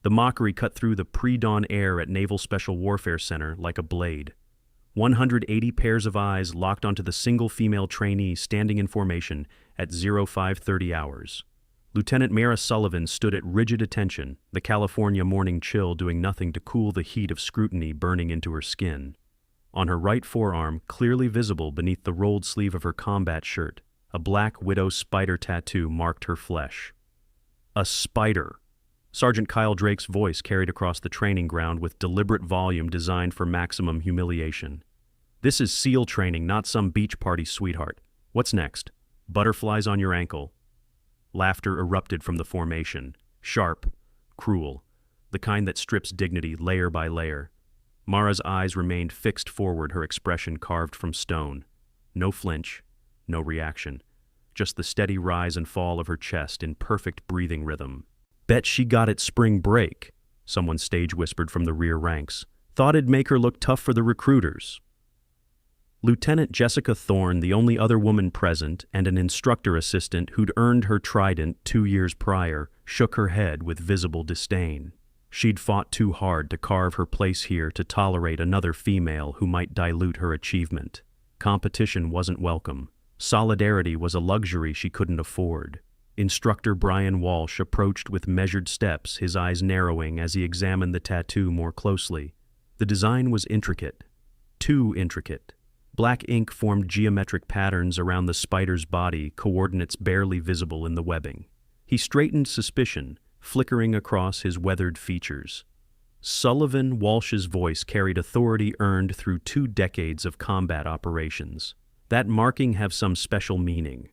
The mockery cut through the pre-dawn air at Naval Special Warfare Center like a blade. 180 pairs of eyes locked onto the single female trainee standing in formation at 0530 hours. Lieutenant Mara Sullivan stood at rigid attention, the California morning chill doing nothing to cool the heat of scrutiny burning into her skin. On her right forearm, clearly visible beneath the rolled sleeve of her combat shirt, a black widow spider tattoo marked her flesh. A spider! Sergeant Kyle Drake's voice carried across the training ground with deliberate volume designed for maximum humiliation. This is SEAL training, not some beach party, sweetheart. What's next? Butterflies on your ankle. Laughter erupted from the formation, sharp, cruel, the kind that strips dignity layer by layer. Mara's eyes remained fixed forward, her expression carved from stone. No flinch, no reaction, just the steady rise and fall of her chest in perfect breathing rhythm. "Bet she got it spring break," someone stage whispered from the rear ranks. "Thought it'd make her look tough for the recruiters." Lieutenant Jessica Thorne, the only other woman present, and an instructor assistant who'd earned her trident 2 years prior, shook her head with visible disdain. She'd fought too hard to carve her place here to tolerate another female who might dilute her achievement. Competition wasn't welcome. Solidarity was a luxury she couldn't afford. Instructor Brian Walsh approached with measured steps, his eyes narrowing as he examined the tattoo more closely. The design was intricate. Too intricate. Black ink formed geometric patterns around the spider's body, coordinates barely visible in the webbing. He straightened suspicion, flickering across his weathered features. Sullivan Walsh's voice carried authority earned through 2 decades of combat operations. That marking have some special meaning.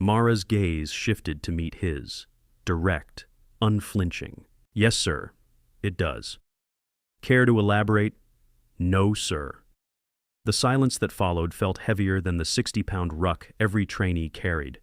Mara's gaze shifted to meet his. Direct, unflinching. "Yes, sir. It does." "Care to elaborate?" "No, sir." The silence that followed felt heavier than the 60-pound ruck every trainee carried.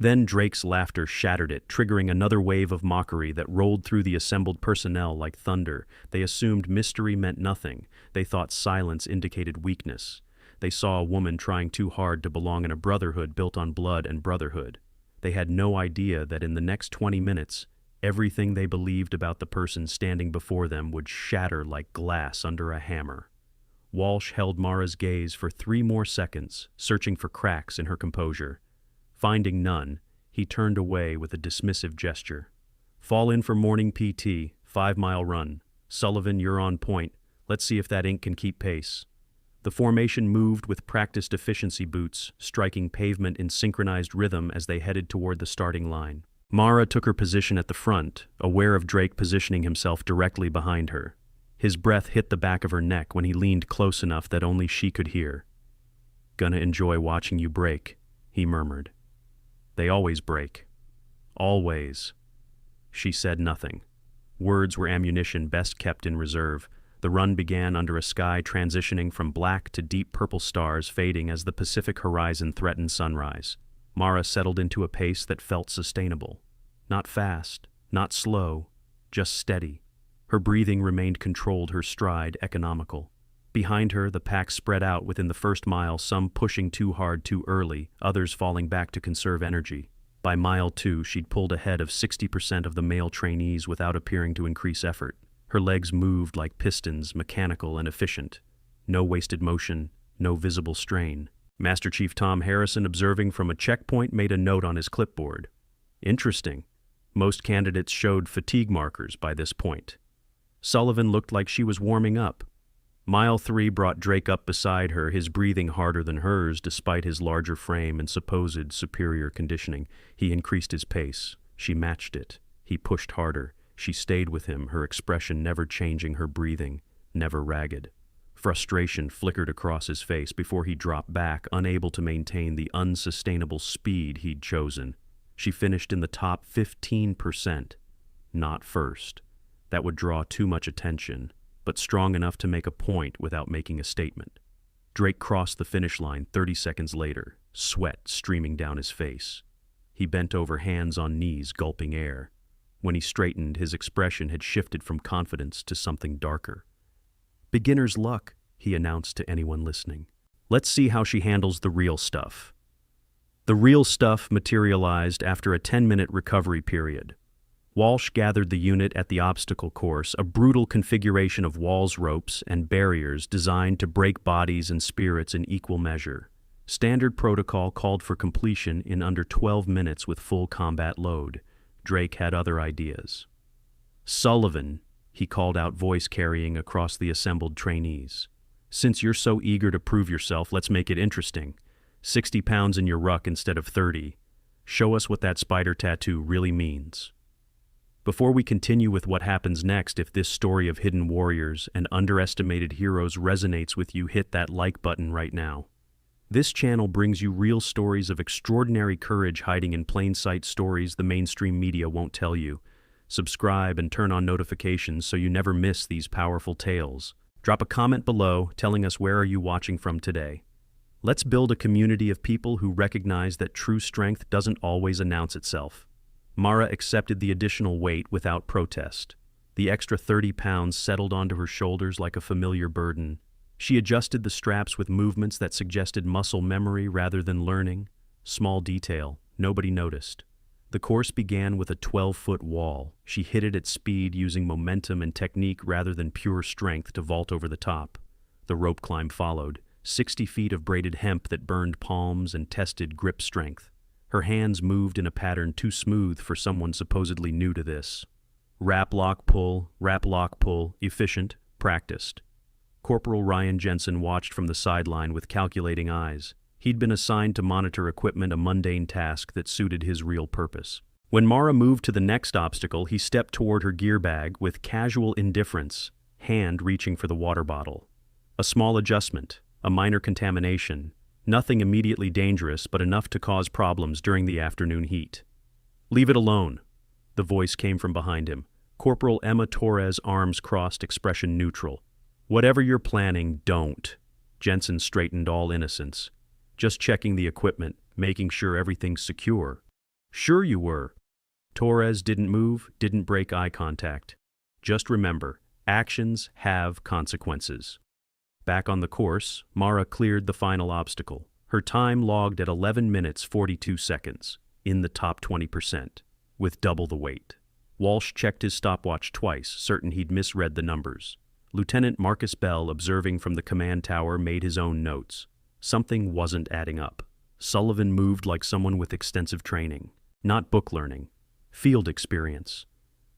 Then Drake's laughter shattered it, triggering another wave of mockery that rolled through the assembled personnel like thunder. They assumed mystery meant nothing. They thought silence indicated weakness. They saw a woman trying too hard to belong in a brotherhood built on blood and brotherhood. They had no idea that in the next 20 minutes, everything they believed about the person standing before them would shatter like glass under a hammer. Walsh held Mara's gaze for 3 more seconds, searching for cracks in her composure. Finding none, he turned away with a dismissive gesture. "Fall in for morning PT, 5-mile run. Sullivan, you're on point. Let's see if that ink can keep pace." The formation moved with practiced efficiency boots, striking pavement in synchronized rhythm as they headed toward the starting line. Mara took her position at the front, aware of Drake positioning himself directly behind her. His breath hit the back of her neck when he leaned close enough that only she could hear. "Gonna enjoy watching you break," he murmured. "They always break. Always." She said nothing. Words were ammunition best kept in reserve. The run began under a sky transitioning from black to deep purple stars fading as the Pacific horizon threatened sunrise. Mara settled into a pace that felt sustainable. Not fast, not slow, just steady. Her breathing remained controlled, her stride economical. Behind her, the pack spread out within the first mile, some pushing too hard too early, others falling back to conserve energy. By mile 2, she'd pulled ahead of 60% of the male trainees without appearing to increase effort. Her legs moved like pistons, mechanical and efficient. No wasted motion, no visible strain. Master Chief Tom Harrison, observing from a checkpoint, made a note on his clipboard. Interesting. Most candidates showed fatigue markers by this point. Sullivan looked like she was warming up. Mile 3 brought Drake up beside her, his breathing harder than hers despite his larger frame and supposed superior conditioning. He increased his pace. She matched it. He pushed harder. She stayed with him, her expression never changing, her breathing never ragged. Frustration flickered across his face before he dropped back, unable to maintain the unsustainable speed he'd chosen. She finished in the top 15%. Not first. That would draw too much attention, but strong enough to make a point without making a statement. Drake crossed the finish line 30 seconds later, sweat streaming down his face. He bent over, hands on knees, gulping air. When he straightened, his expression had shifted from confidence to something darker. "Beginner's luck," he announced to anyone listening. "Let's see how she handles the real stuff." The real stuff materialized after a 10-minute recovery period. Walsh gathered the unit at the obstacle course, a brutal configuration of walls, ropes, and barriers designed to break bodies and spirits in equal measure. Standard protocol called for completion in under 12 minutes with full combat load. Drake had other ideas. "Sullivan," he called out, voice carrying across the assembled trainees. "Since you're so eager to prove yourself, let's make it interesting. 60 pounds in your ruck instead of 30. Show us what that spider tattoo really means." Before we continue with what happens next, if this story of hidden warriors and underestimated heroes resonates with you, hit that like button right now. This channel brings you real stories of extraordinary courage hiding in plain sight, stories the mainstream media won't tell you. Subscribe and turn on notifications so you never miss these powerful tales. Drop a comment below telling us where are you watching from today. Let's build a community of people who recognize that true strength doesn't always announce itself. Mara accepted the additional weight without protest. The extra 30 pounds settled onto her shoulders like a familiar burden. She adjusted the straps with movements that suggested muscle memory rather than learning. Small detail, nobody noticed. The course began with a 12-foot wall. She hit it at speed, using momentum and technique rather than pure strength to vault over the top. The rope climb followed, 60 feet of braided hemp that burned palms and tested grip strength. Her hands moved in a pattern too smooth for someone supposedly new to this. Wrap, lock, pull, efficient, practiced. Corporal Ryan Jensen watched from the sideline with calculating eyes. He'd been assigned to monitor equipment, a mundane task that suited his real purpose. When Mara moved to the next obstacle, he stepped toward her gear bag with casual indifference, hand reaching for the water bottle. A small adjustment, a minor contamination. Nothing immediately dangerous, but enough to cause problems during the afternoon heat. "Leave it alone," the voice came from behind him. Corporal Emma Torres, arms crossed, expression neutral. "Whatever you're planning, don't." Jensen straightened, all innocence. "Just checking the equipment, making sure everything's secure." "Sure you were." Torres didn't move, didn't break eye contact. "Just remember, actions have consequences." Back on the course, Mara cleared the final obstacle. Her time logged at 11 minutes 42 seconds, in the top 20%, with double the weight. Walsh checked his stopwatch twice, certain he'd misread the numbers. Lieutenant Marcus Bell, observing from the command tower, made his own notes. Something wasn't adding up. Sullivan moved like someone with extensive training, not book learning, field experience.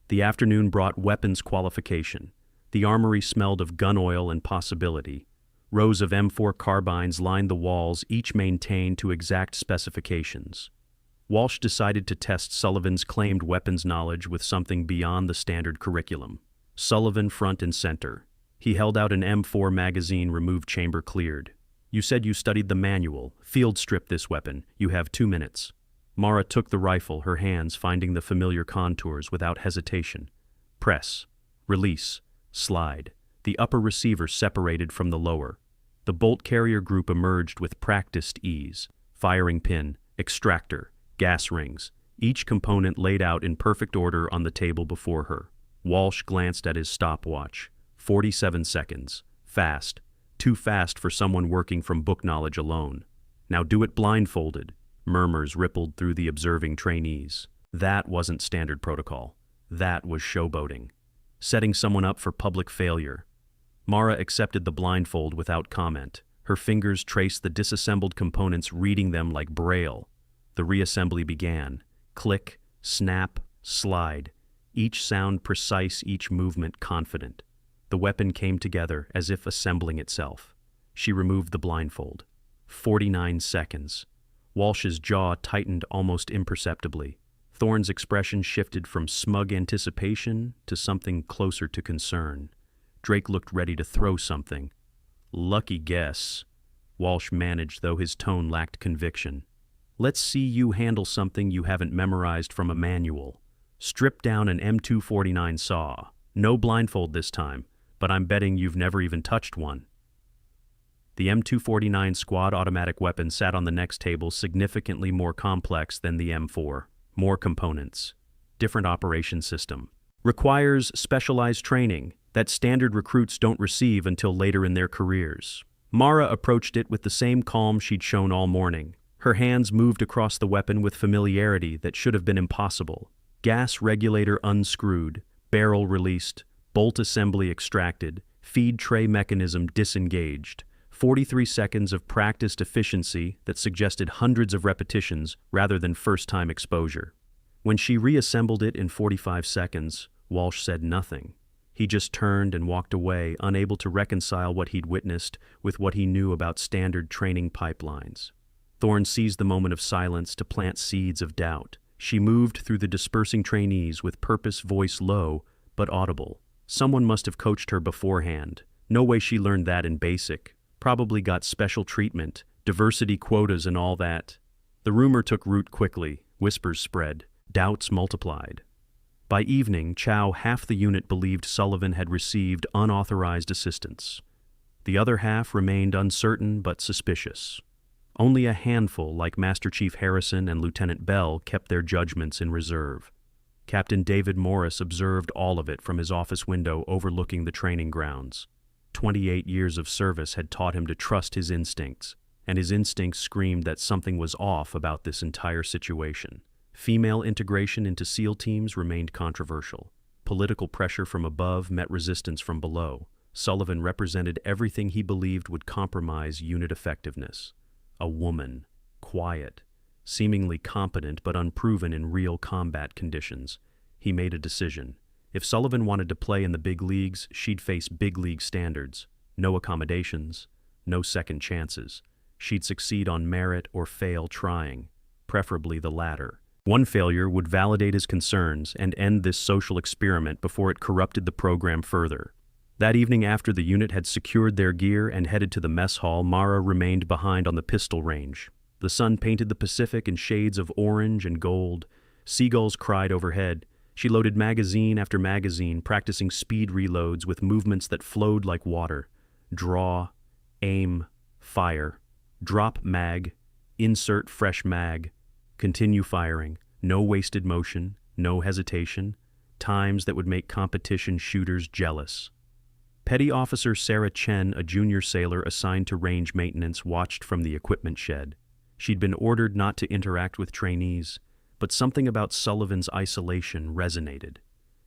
The afternoon brought weapons qualification. The armory smelled of gun oil and possibility. Rows of M4 carbines lined the walls, each maintained to exact specifications. Walsh decided to test Sullivan's claimed weapons knowledge with something beyond the standard curriculum. Sullivan front and center. He held out an M4 magazine, removed chamber cleared. "You said you studied the manual. Field strip this weapon. You have 2 minutes." Mara took the rifle, her hands finding the familiar contours without hesitation. Press. Release. Slide. The upper receiver separated from the lower. The bolt carrier group emerged with practiced ease. Firing pin, extractor, gas rings, each component laid out in perfect order on the table before her. Walsh glanced at his stopwatch. 47 seconds. Fast. Too fast for someone working from book knowledge alone. "Now do it blindfolded." Murmurs rippled through the observing trainees. That wasn't standard protocol. That was showboating. Setting someone up for public failure. Mara accepted the blindfold without comment. Her fingers traced the disassembled components, reading them like braille. The reassembly began. Click, snap, slide. Each sound precise, each movement confident. The weapon came together as if assembling itself. She removed the blindfold. 49 seconds. Walsh's jaw tightened almost imperceptibly. Thorne's expression shifted from smug anticipation to something closer to concern. Drake looked ready to throw something. "Lucky guess," Walsh managed, though his tone lacked conviction. "Let's see you handle something you haven't memorized from a manual. Strip down an M249 saw. No blindfold this time, but I'm betting you've never even touched one." The M249 squad automatic weapon sat on the next table, significantly more complex than the M4. More components. Different operation system. Requires specialized training that standard recruits don't receive until later in their careers. Mara approached it with the same calm she'd shown all morning. Her hands moved across the weapon with familiarity that should have been impossible. Gas regulator unscrewed, barrel released, bolt assembly extracted, feed tray mechanism disengaged. 43 seconds of practiced efficiency that suggested hundreds of repetitions rather than first-time exposure. When she reassembled it in 45 seconds, Walsh said nothing. He just turned and walked away, unable to reconcile what he'd witnessed with what he knew about standard training pipelines. Thorne seized the moment of silence to plant seeds of doubt. She moved through the dispersing trainees with purpose, voice low but audible. Someone must have coached her beforehand. No way she learned that in basic. Probably got special treatment, diversity quotas and all that. The rumor took root quickly. Whispers spread. Doubts multiplied. By evening, half the unit believed Sullivan had received unauthorized assistance. The other half remained uncertain but suspicious. Only a handful, like Master Chief Harrison and Lieutenant Bell, kept their judgments in reserve. Captain David Morris observed all of it from his office window overlooking the training grounds. 28 years of service had taught him to trust his instincts, and his instincts screamed that something was off about this entire situation. Female integration into SEAL teams remained controversial. Political pressure from above met resistance from below. Sullivan represented everything he believed would compromise unit effectiveness. A woman, quiet, seemingly competent but unproven in real combat conditions. He made a decision. If Sullivan wanted to play in the big leagues, she'd face big league standards. No accommodations, no second chances. She'd succeed on merit or fail trying, preferably the latter. One failure would validate his concerns and end this social experiment before it corrupted the program further. That evening, after the unit had secured their gear and headed to the mess hall, Mara remained behind on the pistol range. The sun painted the Pacific in shades of orange and gold. Seagulls cried overhead. She loaded magazine after magazine, practicing speed reloads with movements that flowed like water. Draw, aim, fire. Drop mag, insert fresh mag. Continue firing. No wasted motion, no hesitation. Times that would make competition shooters jealous. Petty Officer Sarah Chen, a junior sailor assigned to range maintenance, watched from the equipment shed. She'd been ordered not to interact with trainees, but something about Sullivan's isolation resonated.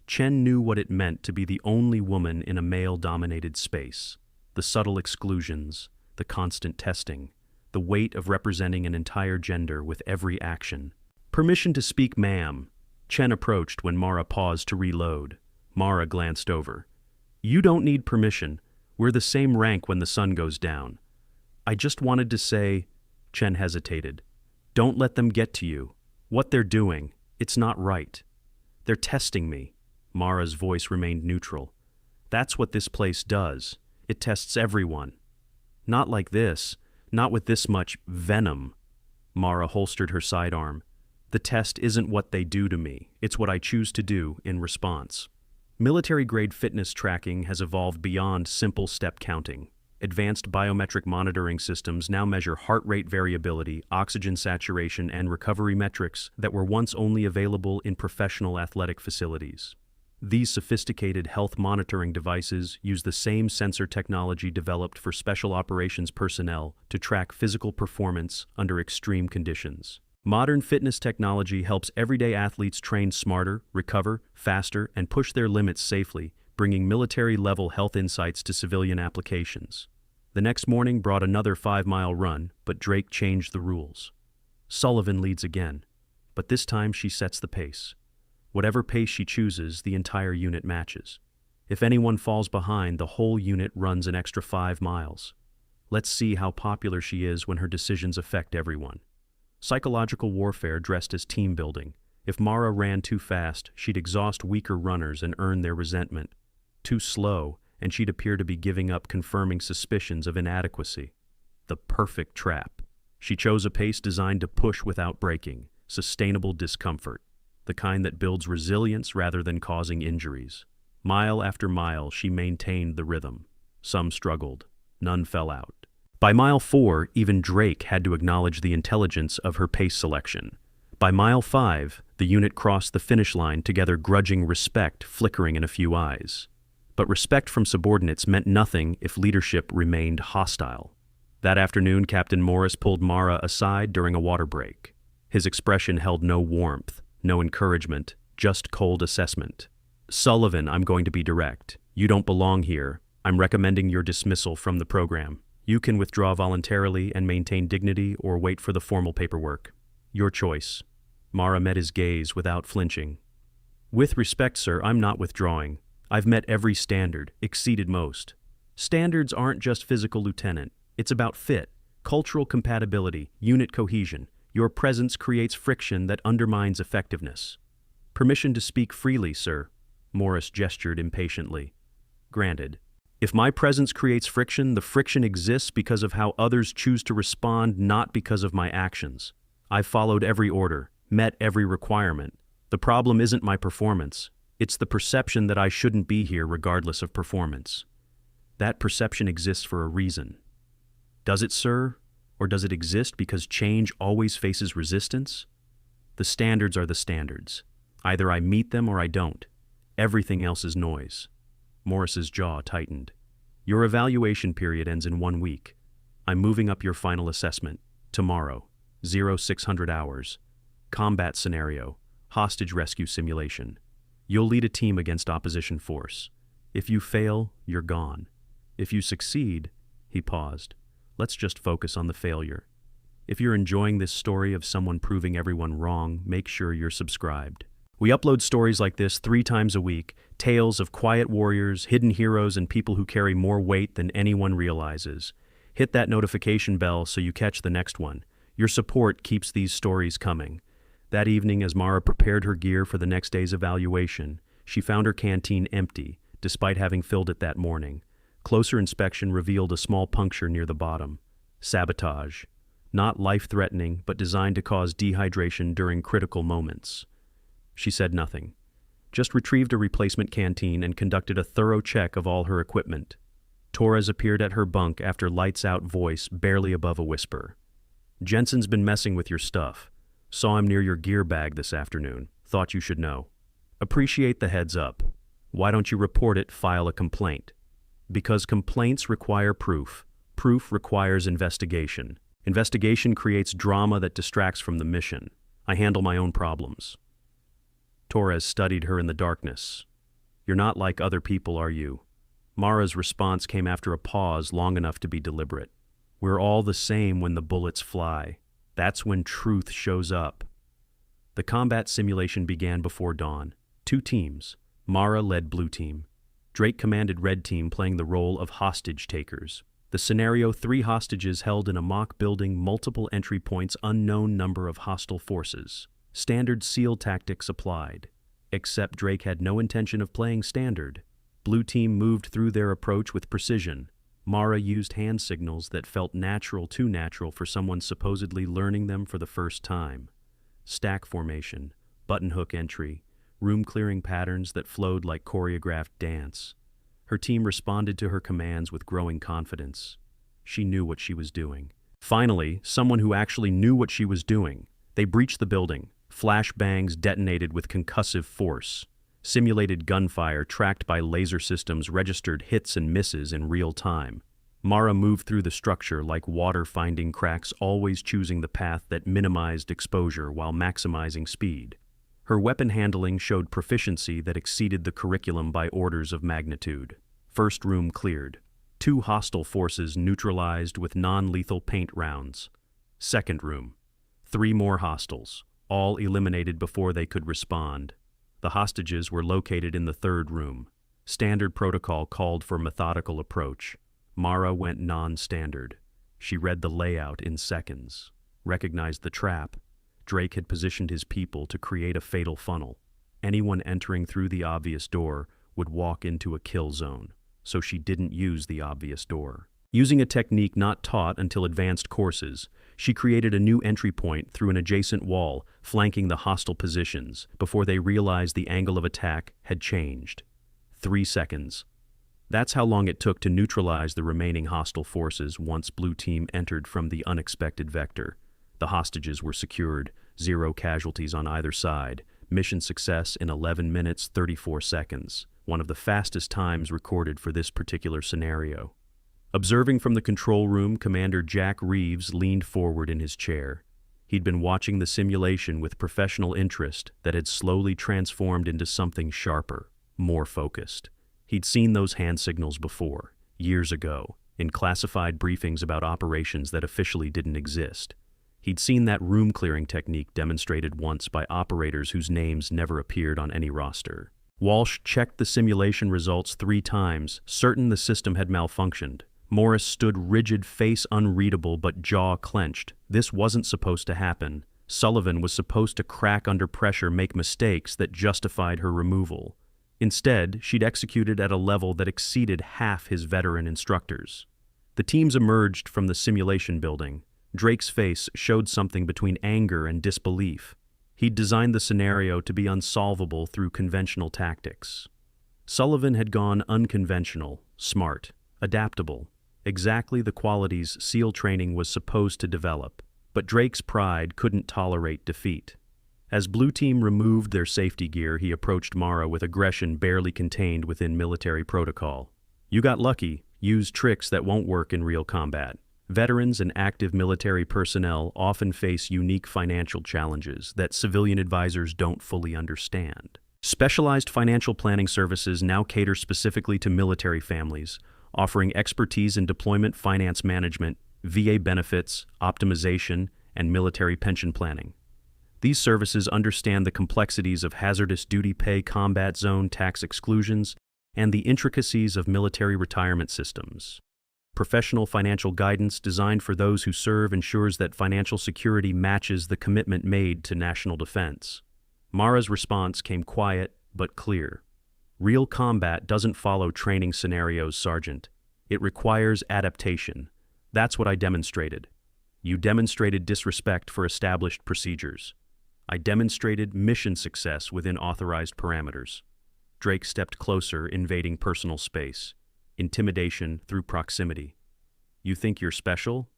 Chen knew what it meant to be the only woman in a male-dominated space. The subtle exclusions, the constant testing, the weight of representing an entire gender with every action. "Permission to speak, ma'am." Chen approached when Mara paused to reload. Mara glanced over. "You don't need permission. We're the same rank when the sun goes down." "I just wanted to say," Chen hesitated, "don't let them get to you. What they're doing, it's not right. They're testing me." Mara's voice remained neutral. "That's what this place does. It tests everyone. Not like this, not with this much venom." Mara holstered her sidearm. "The test isn't what they do to me. It's what I choose to do in response." Military-grade fitness tracking has evolved beyond simple step counting. Advanced biometric monitoring systems now measure heart rate variability, oxygen saturation, and recovery metrics that were once only available in professional athletic facilities. These sophisticated health monitoring devices use the same sensor technology developed for special operations personnel to track physical performance under extreme conditions. Modern fitness technology helps everyday athletes train smarter, recover faster, and push their limits safely, bringing military-level health insights to civilian applications. The next morning brought another 5-mile run, but Drake changed the rules. Sullivan leads again, but this time she sets the pace. Whatever pace she chooses, the entire unit matches. If anyone falls behind, the whole unit runs an extra 5 miles. Let's see how popular she is when her decisions affect everyone. Psychological warfare dressed as team building. If Mara ran too fast, she'd exhaust weaker runners and earn their resentment. Too slow, and she'd appear to be giving up, confirming suspicions of inadequacy. The perfect trap. She chose a pace designed to push without breaking, sustainable discomfort, the kind that builds resilience rather than causing injuries. Mile after mile, she maintained the rhythm. Some struggled. None fell out. By mile 4, even Drake had to acknowledge the intelligence of her pace selection. By mile 5, the unit crossed the finish line together, grudging respect flickering in a few eyes. But respect from subordinates meant nothing if leadership remained hostile. That afternoon, Captain Morris pulled Mara aside during a water break. His expression held no warmth, no encouragement, Just cold assessment. Sullivan, I'm going to be direct. You don't belong here. I'm recommending your dismissal from the program. You can withdraw voluntarily and maintain dignity or wait for the formal paperwork. Your choice. Mara met his gaze without flinching. With respect, sir, I'm not withdrawing. I've met every standard, exceeded most. Standards aren't just physical, Lieutenant. It's about fit, cultural compatibility, unit cohesion. Your presence creates friction that undermines effectiveness. Permission to speak freely, sir. Morris gestured impatiently. Granted. If my presence creates friction, the friction exists because of how others choose to respond, not because of my actions. I've followed every order, met every requirement. The problem isn't my performance. It's the perception that I shouldn't be here regardless of performance. That perception exists for a reason. Does it, sir? Or does it exist because change always faces resistance? The standards are the standards. Either I meet them or I don't. Everything else is noise. Morris's jaw tightened. Your evaluation period ends in 1 week. I'm moving up your final assessment. Tomorrow. 0600 hours. Combat scenario. Hostage rescue simulation. You'll lead a team against opposition force. If you fail, you're gone. If you succeed, he paused. Let's just focus on the failure. If you're enjoying this story of someone proving everyone wrong, make sure you're subscribed. We upload stories like this 3 times a week, tales of quiet warriors, hidden heroes, and people who carry more weight than anyone realizes. Hit that notification bell so you catch the next one. Your support keeps these stories coming. That evening, as Mara prepared her gear for the next day's evaluation, she found her canteen empty, despite having filled it that morning. Closer inspection revealed a small puncture near the bottom. Sabotage. Not life-threatening, but designed to cause dehydration during critical moments. She said nothing, just retrieved a replacement canteen and conducted a thorough check of all her equipment. Torres appeared at her bunk after lights-out voice barely above a whisper. Jensen's been messing with your stuff. Saw him near your gear bag this afternoon. Thought you should know. Appreciate the heads up. Why don't you report it, file a complaint? Because complaints require proof. Proof requires investigation. Investigation creates drama that distracts from the mission. I handle my own problems. Torres studied her in the darkness. You're not like other people, are you? Mara's response came after a pause long enough to be deliberate. We're all the same when the bullets fly. That's when truth shows up. The combat simulation began before dawn. 2 teams. Mara led Blue Team. Drake commanded Red Team, playing the role of hostage takers. The scenario: 3 hostages held in a mock building, multiple entry points, unknown number of hostile forces. Standard SEAL tactics applied. Except Drake had no intention of playing standard. Blue Team moved through their approach with precision. Mara used hand signals that felt natural, too natural for someone supposedly learning them for the first time. Stack formation, button hook entry, room-clearing patterns that flowed like choreographed dance. Her team responded to her commands with growing confidence. She knew what she was doing. Finally, someone who actually knew what she was doing. They breached the building. Flashbangs detonated with concussive force. Simulated gunfire tracked by laser systems registered hits and misses in real time. Mara moved through the structure like water finding cracks, always choosing the path that minimized exposure while maximizing speed. Her weapon handling showed proficiency that exceeded the curriculum by orders of magnitude. First room cleared. 2 hostile forces neutralized with non-lethal paint rounds. Second room. 3 more hostiles, all eliminated before they could respond. The hostages were located in the 3rd room. Standard protocol called for methodical approach. Mara went non-standard. She read the layout in seconds, recognized the trap. Drake had positioned his people to create a fatal funnel. Anyone entering through the obvious door would walk into a kill zone, so she didn't use the obvious door. Using a technique not taught until advanced courses, she created a new entry point through an adjacent wall, flanking the hostile positions, before they realized the angle of attack had changed. 3 seconds. That's how long it took to neutralize the remaining hostile forces once Blue Team entered from the unexpected vector. The hostages were secured, 0 casualties on either side. Mission success in 11 minutes 34 seconds, one of the fastest times recorded for this particular scenario. Observing from the control room, Commander Jack Reeves leaned forward in his chair. He'd been watching the simulation with professional interest that had slowly transformed into something sharper, more focused. He'd seen those hand signals before, years ago, in classified briefings about operations that officially didn't exist. He'd seen that room-clearing technique demonstrated once by operators whose names never appeared on any roster. Walsh checked the simulation results 3 times, certain the system had malfunctioned. Morris stood rigid, face unreadable but jaw clenched. This wasn't supposed to happen. Sullivan was supposed to crack under pressure, make mistakes that justified her removal. Instead, she'd executed at a level that exceeded half his veteran instructors. The teams emerged from the simulation building. Drake's face showed something between anger and disbelief. He'd designed the scenario to be unsolvable through conventional tactics. Sullivan had gone unconventional, smart, adaptable. Exactly the qualities SEAL training was supposed to develop, but Drake's pride couldn't tolerate defeat. As Blue Team removed their safety gear, he approached Mara with aggression barely contained within military protocol. "You got lucky, used tricks that won't work in real combat." Veterans and active military personnel often face unique financial challenges that civilian advisors don't fully understand. Specialized financial planning services now cater specifically to military families, offering expertise in deployment finance management, VA benefits, optimization, and military pension planning. These services understand the complexities of hazardous duty pay, combat zone tax exclusions, and the intricacies of military retirement systems. Professional financial guidance designed for those who serve ensures that financial security matches the commitment made to national defense. Mara's response came quiet but clear. Real combat doesn't follow training scenarios, Sergeant. It requires adaptation. That's what I demonstrated. You demonstrated disrespect for established procedures. I demonstrated mission success within authorized parameters. Drake stepped closer, invading personal space. Intimidation through proximity. You think you're special?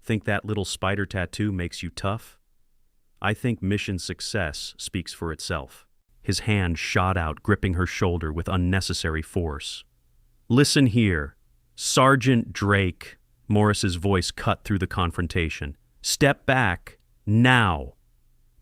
Think that little spider tattoo makes you tough? I think mission success speaks for itself. His hand shot out, gripping her shoulder with unnecessary force. "Listen here, Sergeant Drake." Morris's voice cut through the confrontation. "Step back, now."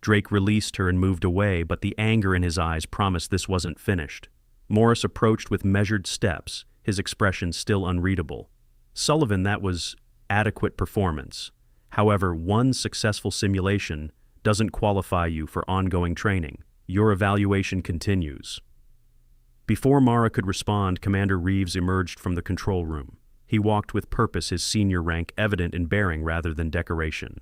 Drake released her and moved away, but the anger in his eyes promised this wasn't finished. Morris approached with measured steps, his expression still unreadable. "Sullivan, that was adequate performance. However, one successful simulation doesn't qualify you for ongoing training. Your evaluation continues." Before Mara could respond, Commander Reeves emerged from the control room. He walked with purpose, his senior rank evident in bearing rather than decoration.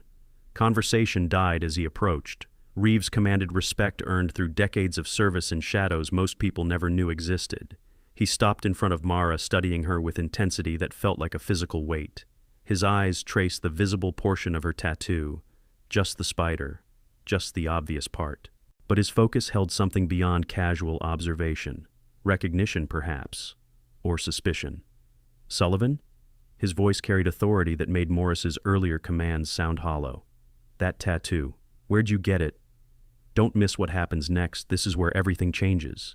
Conversation died as he approached. Reeves commanded respect earned through decades of service in shadows most people never knew existed. He stopped in front of Mara, studying her with intensity that felt like a physical weight. His eyes traced the visible portion of her tattoo, just the spider, just the obvious part. But his focus held something beyond casual observation. Recognition, perhaps, or suspicion. "Sullivan?" His voice carried authority that made Morris's earlier commands sound hollow. "That tattoo, where'd you get it? Don't miss what happens next. This is where everything changes.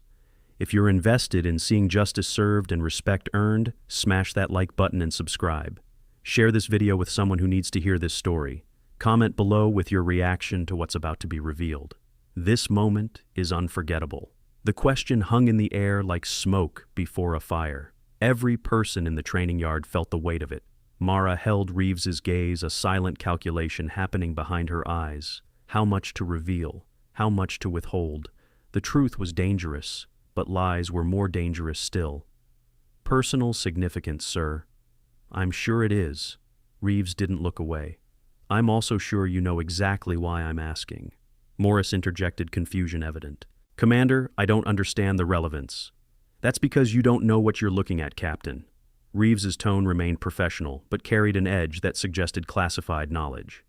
If you're invested in seeing justice served and respect earned, smash that like button and subscribe. Share this video with someone who needs to hear this story. Comment below with your reaction to what's about to be revealed. This moment is unforgettable." The question hung in the air like smoke before a fire. Every person in the training yard felt the weight of it. Mara held Reeves's gaze, a silent calculation happening behind her eyes. How much to reveal? How much to withhold? The truth was dangerous, but lies were more dangerous still. "Personal significance, sir." "I'm sure it is." Reeves didn't look away. "I'm also sure you know exactly why I'm asking." Morris interjected, confusion evident. "Commander, I don't understand the relevance." "That's because you don't know what you're looking at, Captain." Reeves's tone remained professional, but carried an edge that suggested classified knowledge.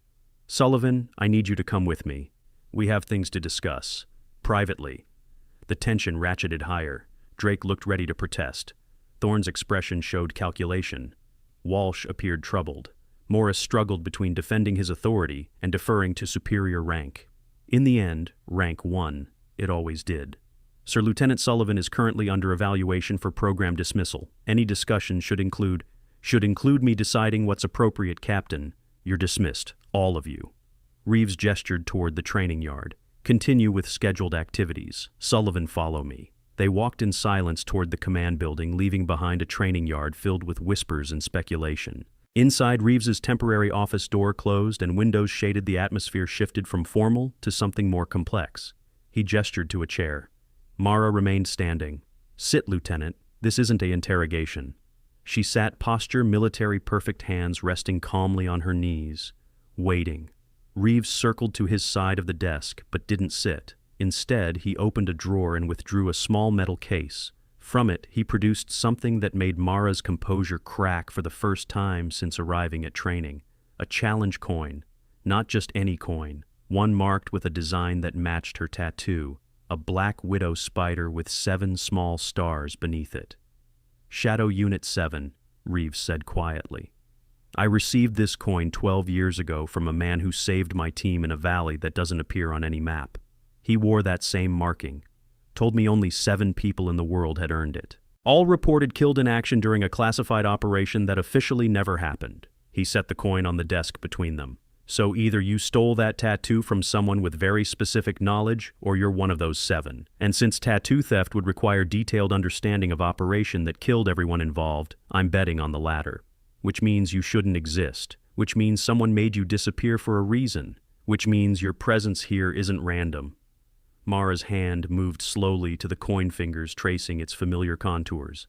"Sullivan, I need you to come with me. We have things to discuss. Privately." The tension ratcheted higher. Drake looked ready to protest. Thorne's expression showed calculation. Walsh appeared troubled. Morris struggled between defending his authority and deferring to superior rank. In the end, rank won. It always did. "Sir Lieutenant Sullivan is currently under evaluation for program dismissal. Any discussion should include me deciding what's appropriate, Captain. You're dismissed, all of you." Reeves gestured toward the training yard. Continue with scheduled activities. Sullivan, follow me. They walked in silence toward the command building, leaving behind a training yard filled with whispers and speculation. Inside, Reeves's temporary office door closed and windows shaded. The atmosphere shifted from formal to something more complex. He gestured to a chair. Mara remained standing. Sit, Lieutenant. This isn't an interrogation. She sat, posture military, perfect, hands resting calmly on her knees, waiting. Reeves circled to his side of the desk, but didn't sit. Instead, he opened a drawer and withdrew a small metal case. From it, he produced something that made Mara's composure crack for the first time since arriving at training. A challenge coin. Not just any coin. One marked with a design that matched her tattoo. A black widow spider with 7 small stars beneath it. Shadow Unit 7, Reeves said quietly. I received this coin 12 years ago from a man who saved my team in a valley that doesn't appear on any map. He wore that same marking. Told me only 7 people in the world had earned it. All reported killed in action during a classified operation that officially never happened. He set the coin on the desk between them. So either you stole that tattoo from someone with very specific knowledge, or you're one of those 7. And since tattoo theft would require detailed understanding of operation that killed everyone involved, I'm betting on the latter. Which means you shouldn't exist. Which means someone made you disappear for a reason. Which means your presence here isn't random. Mara's hand moved slowly to the coin fingers, tracing its familiar contours.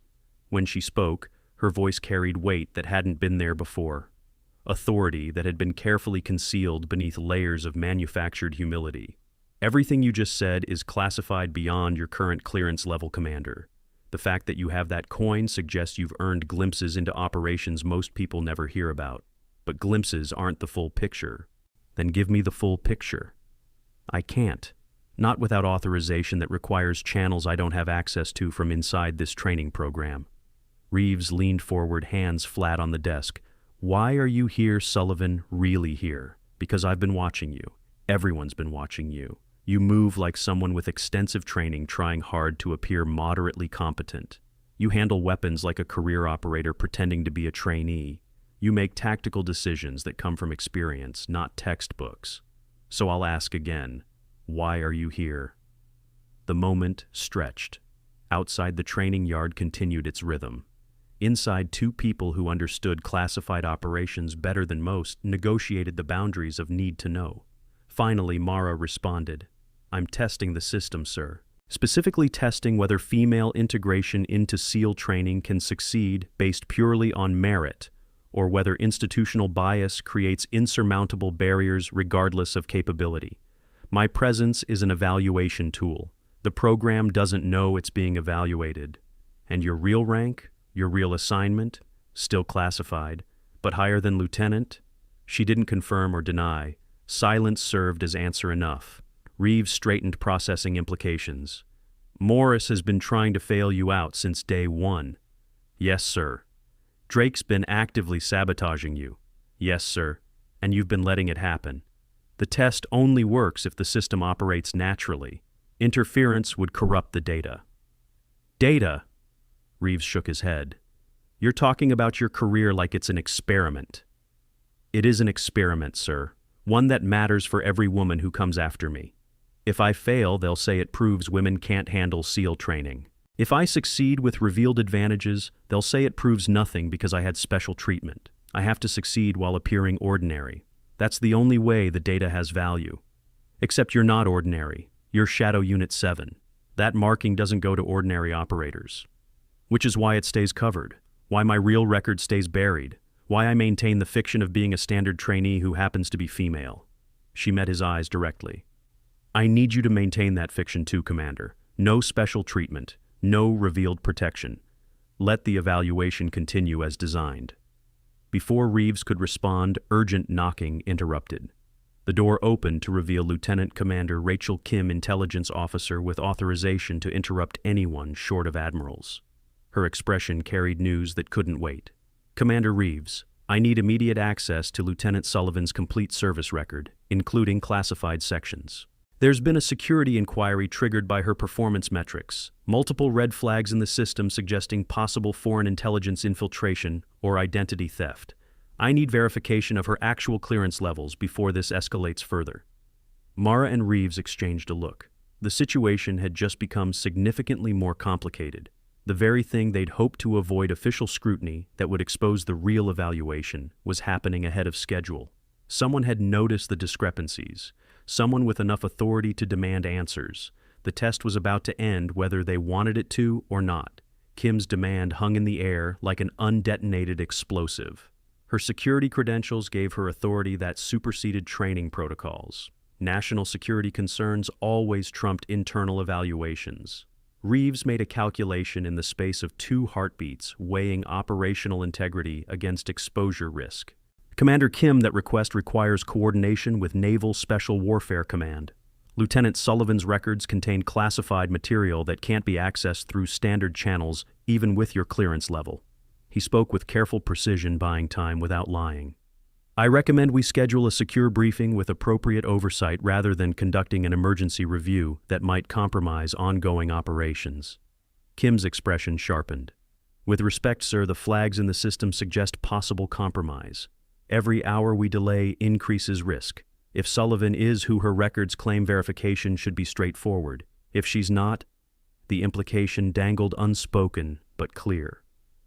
When she spoke, her voice carried weight that hadn't been there before. Authority that had been carefully concealed beneath layers of manufactured humility. Everything you just said is classified beyond your current clearance level, Commander. The fact that you have that coin suggests you've earned glimpses into operations most people never hear about. But glimpses aren't the full picture. Then give me the full picture. I can't. Not without authorization that requires channels I don't have access to from inside this training program. Reeves leaned forward, hands flat on the desk. Why are you here, Sullivan? Really here? Because I've been watching you. Everyone's been watching you. You move like someone with extensive training trying hard to appear moderately competent. You handle weapons like a career operator pretending to be a trainee. You make tactical decisions that come from experience, not textbooks. So I'll ask again, why are you here? The moment stretched. Outside, the training yard continued its rhythm. Inside, 2 people who understood classified operations better than most negotiated the boundaries of need to know. Finally, Mara responded. I'm testing the system, sir. Specifically testing whether female integration into SEAL training can succeed based purely on merit, or whether institutional bias creates insurmountable barriers regardless of capability. My presence is an evaluation tool. The program doesn't know it's being evaluated. And your real rank? Your real assignment? Still classified, but higher than lieutenant? She didn't confirm or deny. Silence served as answer enough. Reeves straightened, processing implications. Morris has been trying to fail you out since day 1. Yes, sir. Drake's been actively sabotaging you. Yes, sir. And you've been letting it happen. The test only works if the system operates naturally. Interference would corrupt the data. Data? Reeves shook his head. You're talking about your career like it's an experiment. It is an experiment, sir. One that matters for every woman who comes after me. If I fail, they'll say it proves women can't handle SEAL training. If I succeed with revealed advantages, they'll say it proves nothing because I had special treatment. I have to succeed while appearing ordinary. That's the only way the data has value. Except you're not ordinary. You're Shadow Unit 7. That marking doesn't go to ordinary operators. Which is why it stays covered. Why my real record stays buried. Why I maintain the fiction of being a standard trainee who happens to be female. She met his eyes directly. I need you to maintain that fiction too, Commander. No special treatment. No revealed protection. Let the evaluation continue as designed. Before Reeves could respond, urgent knocking interrupted. The door opened to reveal Lieutenant Commander Rachel Kim, intelligence officer with authorization to interrupt anyone short of admirals. Her expression carried news that couldn't wait. Commander Reeves, I need immediate access to Lieutenant Sullivan's complete service record, including classified sections. There's been a security inquiry triggered by her performance metrics, multiple red flags in the system suggesting possible foreign intelligence infiltration or identity theft. I need verification of her actual clearance levels before this escalates further." Mara and Reeves exchanged a look. The situation had just become significantly more complicated. The very thing they'd hoped to avoid official scrutiny that would expose the real evaluation was happening ahead of schedule. Someone had noticed the discrepancies. Someone with enough authority to demand answers. The test was about to end whether they wanted it to or not. Kim's demand hung in the air like an undetonated explosive. Her security credentials gave her authority that superseded training protocols. National security concerns always trumped internal evaluations. Reeves made a calculation in the space of 2 heartbeats, weighing operational integrity against exposure risk. "Commander Kim, that request requires coordination with Naval Special Warfare Command. Lieutenant Sullivan's records contain classified material that can't be accessed through standard channels, even with your clearance level." He spoke with careful precision, buying time without lying. "I recommend we schedule a secure briefing with appropriate oversight rather than conducting an emergency review that might compromise ongoing operations." Kim's expression sharpened. "With respect, sir, the flags in the system suggest possible compromise. Every hour we delay increases risk. If Sullivan is who her records claim, verification should be straightforward. If she's not," the implication dangled unspoken but clear.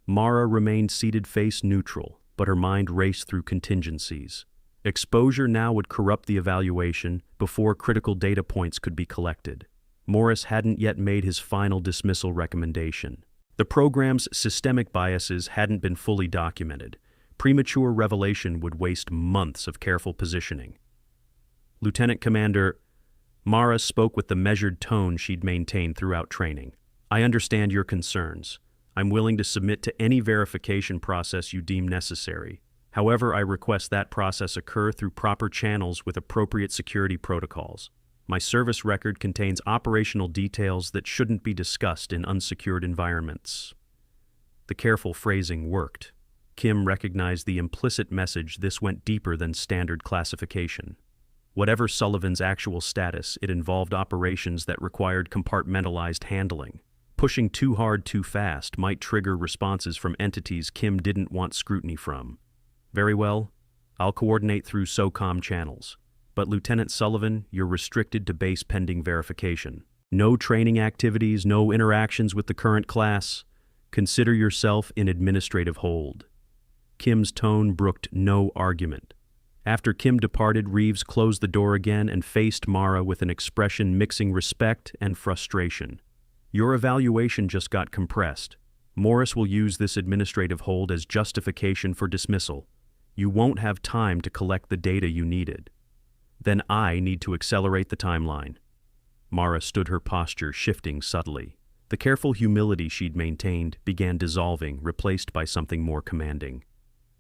Mara remained seated face neutral, but her mind raced through contingencies. Exposure now would corrupt the evaluation before critical data points could be collected. Morris hadn't yet made his final dismissal recommendation. The program's systemic biases hadn't been fully documented. Premature revelation would waste months of careful positioning. "Lieutenant Commander," Mara spoke with the measured tone she'd maintained throughout training, "I understand your concerns. I'm willing to submit to any verification process you deem necessary. However, I request that process occur through proper channels with appropriate security protocols. My service record contains operational details that shouldn't be discussed in unsecured environments." The careful phrasing worked. Kim recognized the implicit message. This went deeper than standard classification. Whatever Sullivan's actual status, it involved operations that required compartmentalized handling. Pushing too hard too fast might trigger responses from entities Kim didn't want scrutiny from. "Very well, I'll coordinate through SOCOM channels. But Lieutenant Sullivan, you're restricted to base pending verification. No training activities, no interactions with the current class. Consider yourself in administrative hold." Kim's tone brooked no argument. After Kim departed, Reeves closed the door again and faced Mara with an expression mixing respect and frustration. "Your evaluation just got compressed. Morris will use this administrative hold as justification for dismissal. You won't have time to collect the data you needed. Then I need to accelerate the timeline." Mara stood, her posture shifting subtly. The careful humility she'd maintained began dissolving, replaced by something more commanding.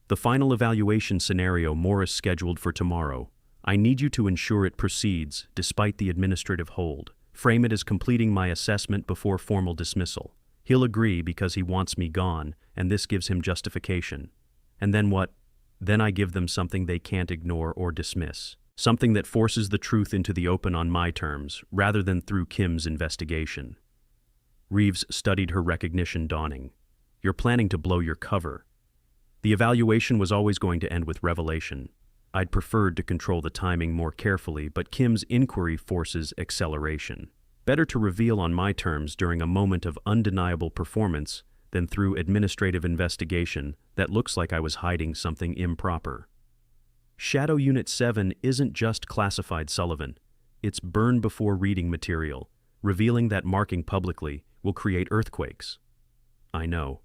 "The final evaluation scenario Morris scheduled for tomorrow. I need you to ensure it proceeds despite the administrative hold. Frame it as completing my assessment before formal dismissal. He'll agree because he wants me gone, and this gives him justification. And then what? Then I give them something they can't ignore or dismiss. Something that forces the truth into the open on my terms, rather than through Kim's investigation." Reeves studied her recognition dawning. "You're planning to blow your cover." The evaluation was always going to end with revelation. I'd preferred to control the timing more carefully, but Kim's inquiry forces acceleration. Better to reveal on my terms during a moment of undeniable performance than through administrative investigation that looks like I was hiding something improper. Shadow Unit 7 isn't just classified Sullivan. It's burn before reading material. Revealing that marking publicly will create earthquakes. I know.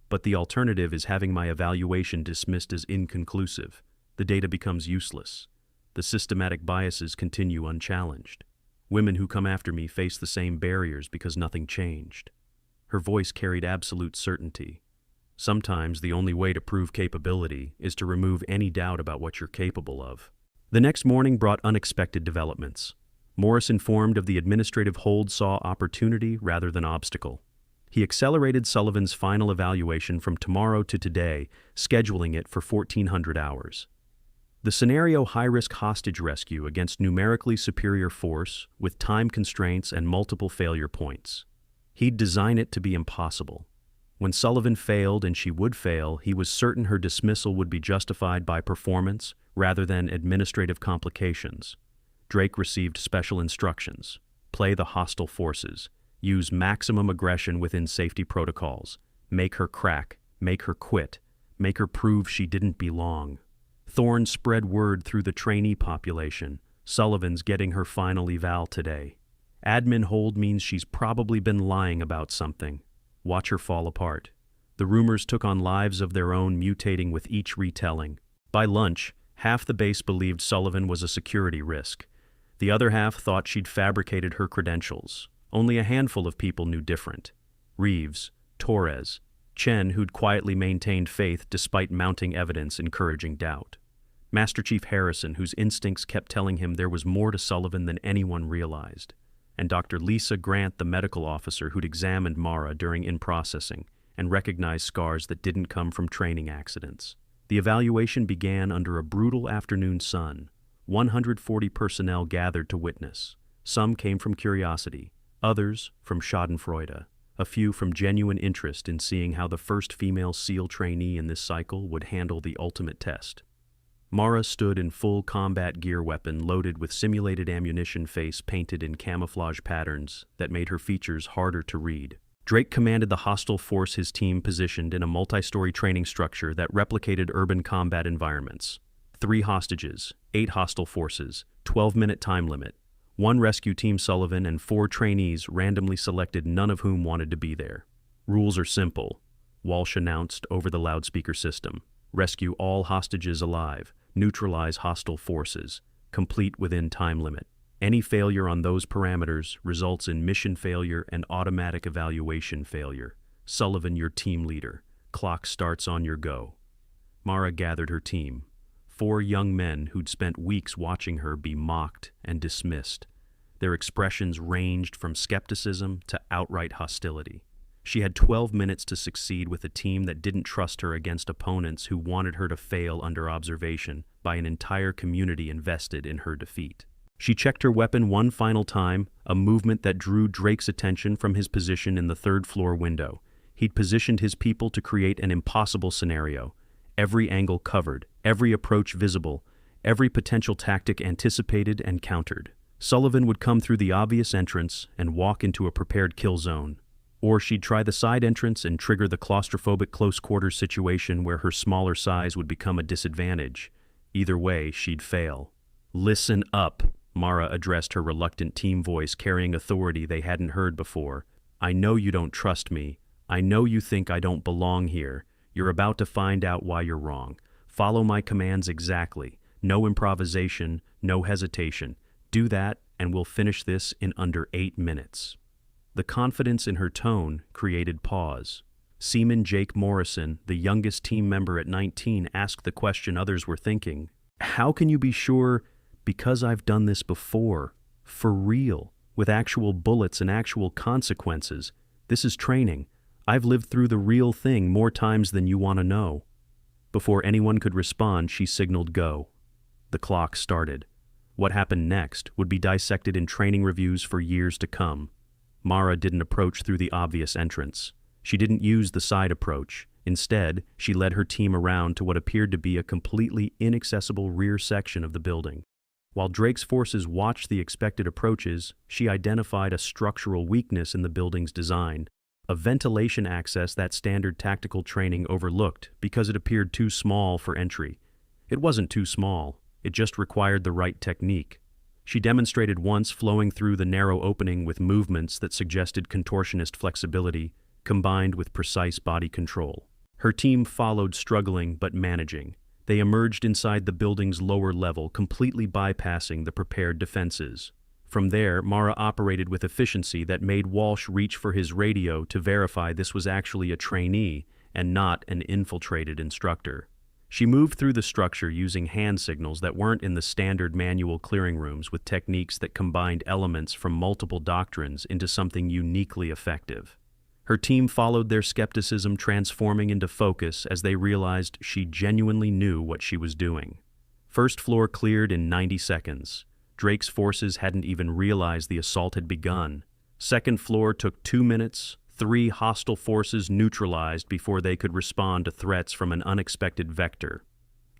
But the alternative is having my evaluation dismissed as inconclusive. The data becomes useless. The systematic biases continue unchallenged. Women who come after me face the same barriers because nothing changed. Her voice carried absolute certainty. Sometimes the only way to prove capability is to remove any doubt about what you're capable of. The next morning brought unexpected developments. Morris, informed of the administrative hold, saw opportunity rather than obstacle. He accelerated Sullivan's final evaluation from tomorrow to today, scheduling it for 1400 hours. The scenario: high-risk hostage rescue against numerically superior force with time constraints and multiple failure points. He'd design it to be impossible. When Sullivan failed, and she would fail, he was certain her dismissal would be justified by performance rather than administrative complications. Drake received special instructions. Play the hostile forces. Use maximum aggression within safety protocols. Make her crack. Make her quit. Make her prove she didn't belong. Thorne spread word through the trainee population. Sullivan's getting her final eval today. Admin hold means she's probably been lying about something. Watch her fall apart. The rumors took on lives of their own, mutating with each retelling. By lunch, half the base believed Sullivan was a security risk. The other half thought she'd fabricated her credentials. Only a handful of people knew different. Reeves, Torres, Chen, who'd quietly maintained faith despite mounting evidence encouraging doubt. Master Chief Harrison, whose instincts kept telling him there was more to Sullivan than anyone realized. And Dr. Lisa Grant, the medical officer who'd examined Mara during in-processing and recognized scars that didn't come from training accidents. The evaluation began under a brutal afternoon sun. 140 personnel gathered to witness. Some came from curiosity, others from schadenfreude, a few from genuine interest in seeing how the first female SEAL trainee in this cycle would handle the ultimate test. Mara stood in full combat gear, weapon loaded with simulated ammunition, face painted in camouflage patterns that made her features harder to read. Drake commanded the hostile force, his team positioned in a multi-story training structure that replicated urban combat environments. 3 hostages, 8 hostile forces, 12-minute time limit, 1 rescue team. Sullivan and 4 trainees randomly selected, none of whom wanted to be there. Rules are simple, Walsh announced over the loudspeaker system. Rescue all hostages alive. Neutralize hostile forces. Complete within time limit. Any failure on those parameters results in mission failure and automatic evaluation failure. Sullivan, your team leader. Clock starts on your go. Mara gathered her team. 4 young men who'd spent weeks watching her be mocked and dismissed. Their expressions ranged from skepticism to outright hostility. She had 12 minutes to succeed with a team that didn't trust her against opponents who wanted her to fail under observation by an entire community invested in her defeat. She checked her weapon one final time, a movement that drew Drake's attention from his position in the 3rd floor window. He'd positioned his people to create an impossible scenario. Every angle covered, every approach visible, every potential tactic anticipated and countered. Sullivan would come through the obvious entrance and walk into a prepared kill zone. Or she'd try the side entrance and trigger the claustrophobic close-quarters situation where her smaller size would become a disadvantage. Either way, she'd fail. "Listen up," Mara addressed her reluctant team voice, carrying authority they hadn't heard before. "I know you don't trust me. I know you think I don't belong here. You're about to find out why you're wrong. Follow my commands exactly. No improvisation, no hesitation. Do that, and we'll finish this in under 8 minutes. The confidence in her tone created pause. Seaman Jake Morrison, the youngest team member at 19, asked the question others were thinking. "How can you be sure?" "Because I've done this before. For real. With actual bullets and actual consequences. This is training. I've lived through the real thing more times than you want to know." Before anyone could respond, she signaled go. The clock started. What happened next would be dissected in training reviews for years to come. Mara didn't approach through the obvious entrance. She didn't use the side approach. Instead, she led her team around to what appeared to be a completely inaccessible rear section of the building. While Drake's forces watched the expected approaches, she identified a structural weakness in the building's design, a ventilation access that standard tactical training overlooked because it appeared too small for entry. It wasn't too small, it just required the right technique. She demonstrated once, flowing through the narrow opening with movements that suggested contortionist flexibility, combined with precise body control. Her team followed, struggling but managing. They emerged inside the building's lower level, completely bypassing the prepared defenses. From there, Mara operated with efficiency that made Walsh reach for his radio to verify this was actually a trainee and not an infiltrated instructor. She moved through the structure using hand signals that weren't in the standard manual clearing rooms, with techniques that combined elements from multiple doctrines into something uniquely effective. Her team followed their skepticism transforming into focus as they realized she genuinely knew what she was doing. First floor cleared in 90 seconds. Drake's forces hadn't even realized the assault had begun. Second floor took 2 minutes, 3 hostile forces neutralized before they could respond to threats from an unexpected vector.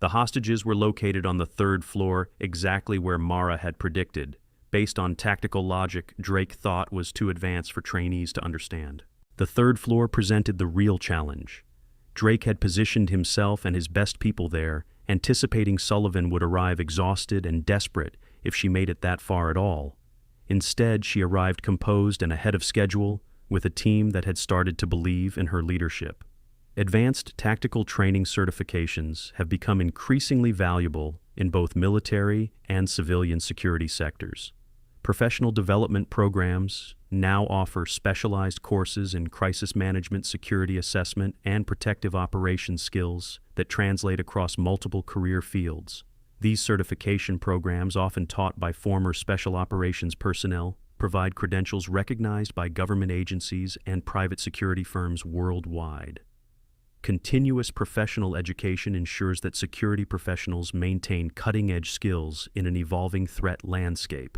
The hostages were located on the 3rd floor, exactly where Mara had predicted, based on tactical logic Drake thought was too advanced for trainees to understand. The 3rd floor presented the real challenge. Drake had positioned himself and his best people there, anticipating Sullivan would arrive exhausted and desperate if she made it that far at all. Instead, she arrived composed and ahead of schedule, with a team that had started to believe in her leadership. Advanced tactical training certifications have become increasingly valuable in both military and civilian security sectors. Professional development programs now offer specialized courses in crisis management, security assessment, and protective operations skills that translate across multiple career fields. These certification programs, often taught by former special operations personnel, provide credentials recognized by government agencies and private security firms worldwide. Continuous professional education ensures that security professionals maintain cutting-edge skills in an evolving threat landscape.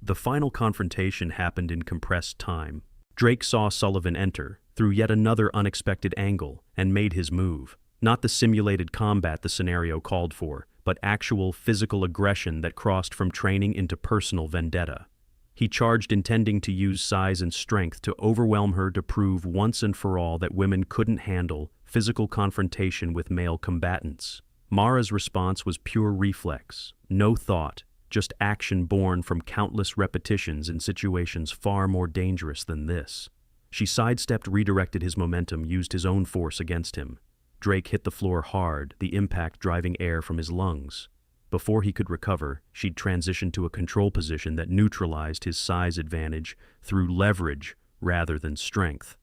The final confrontation happened in compressed time. Drake saw Sullivan enter, through yet another unexpected angle, and made his move. Not the simulated combat the scenario called for, but actual physical aggression that crossed from training into personal vendetta. He charged, intending to use size and strength to overwhelm her, to prove once and for all that women couldn't handle physical confrontation with male combatants. Mara's response was pure reflex, no thought, just action born from countless repetitions in situations far more dangerous than this. She sidestepped, redirected his momentum, used his own force against him. Drake hit the floor hard, the impact driving air from his lungs. Before he could recover, she'd transitioned to a control position that neutralized his size advantage through leverage rather than strength.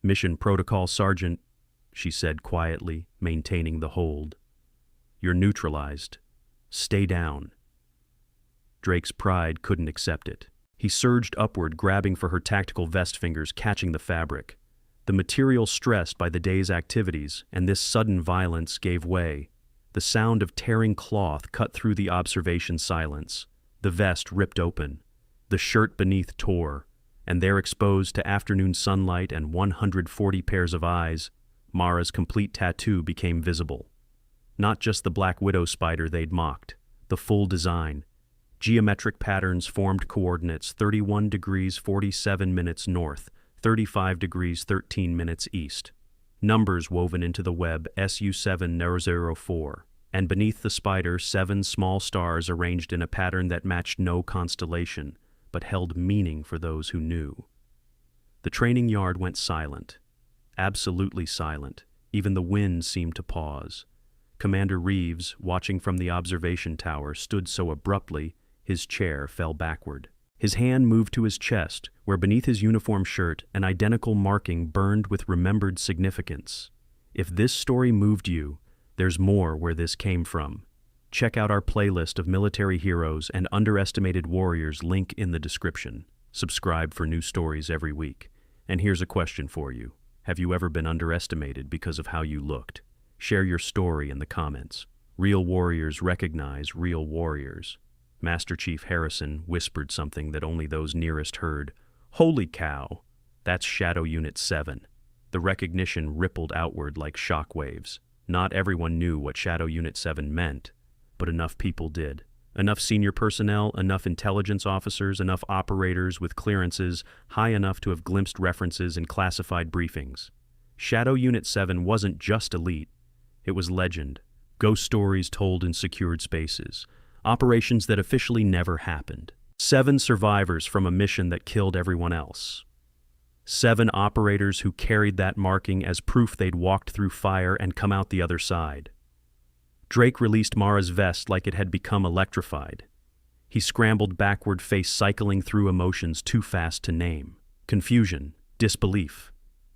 "Mission protocol, Sergeant," she said quietly, maintaining the hold. "You're neutralized. Stay down." Drake's pride couldn't accept it. He surged upward, grabbing for her tactical vest fingers, catching the fabric. The material stressed by the day's activities and this sudden violence gave way. The sound of tearing cloth cut through the observation silence. The vest ripped open. The shirt beneath tore, and there, exposed to afternoon sunlight and 140 pairs of eyes, Mara's complete tattoo became visible. Not just the Black Widow spider they'd mocked, the full design. Geometric patterns formed coordinates 31 degrees 47 minutes north, 35 degrees 13 minutes east. Numbers woven into the web, SU704, and beneath the spider 7 small stars arranged in a pattern that matched no constellation, but held meaning for those who knew. The training yard went silent, absolutely silent. Even the wind seemed to pause. Commander Reeves, watching from the observation tower, stood so abruptly his chair fell backward. His hand moved to his chest, where beneath his uniform shirt an identical marking burned with remembered significance. If this story moved you, there's more where this came from. Check out our playlist of military heroes and underestimated warriors, link in the description. Subscribe for new stories every week. And here's a question for you. Have you ever been underestimated because of how you looked? Share your story in the comments. Real warriors recognize real warriors. Master Chief Harrison whispered something that only those nearest heard. "Holy cow! That's Shadow Unit 7. The recognition rippled outward like shockwaves. Not everyone knew what Shadow Unit 7 meant, but enough people did. Enough senior personnel, enough intelligence officers, enough operators with clearances high enough to have glimpsed references in classified briefings. Shadow Unit 7 wasn't just elite, it was legend. Ghost stories told in secured spaces. Operations that officially never happened. 7 survivors from a mission that killed everyone else. 7 operators who carried that marking as proof they'd walked through fire and come out the other side. Drake released Mara's vest like it had become electrified. He scrambled backward, face cycling through emotions too fast to name. Confusion, disbelief,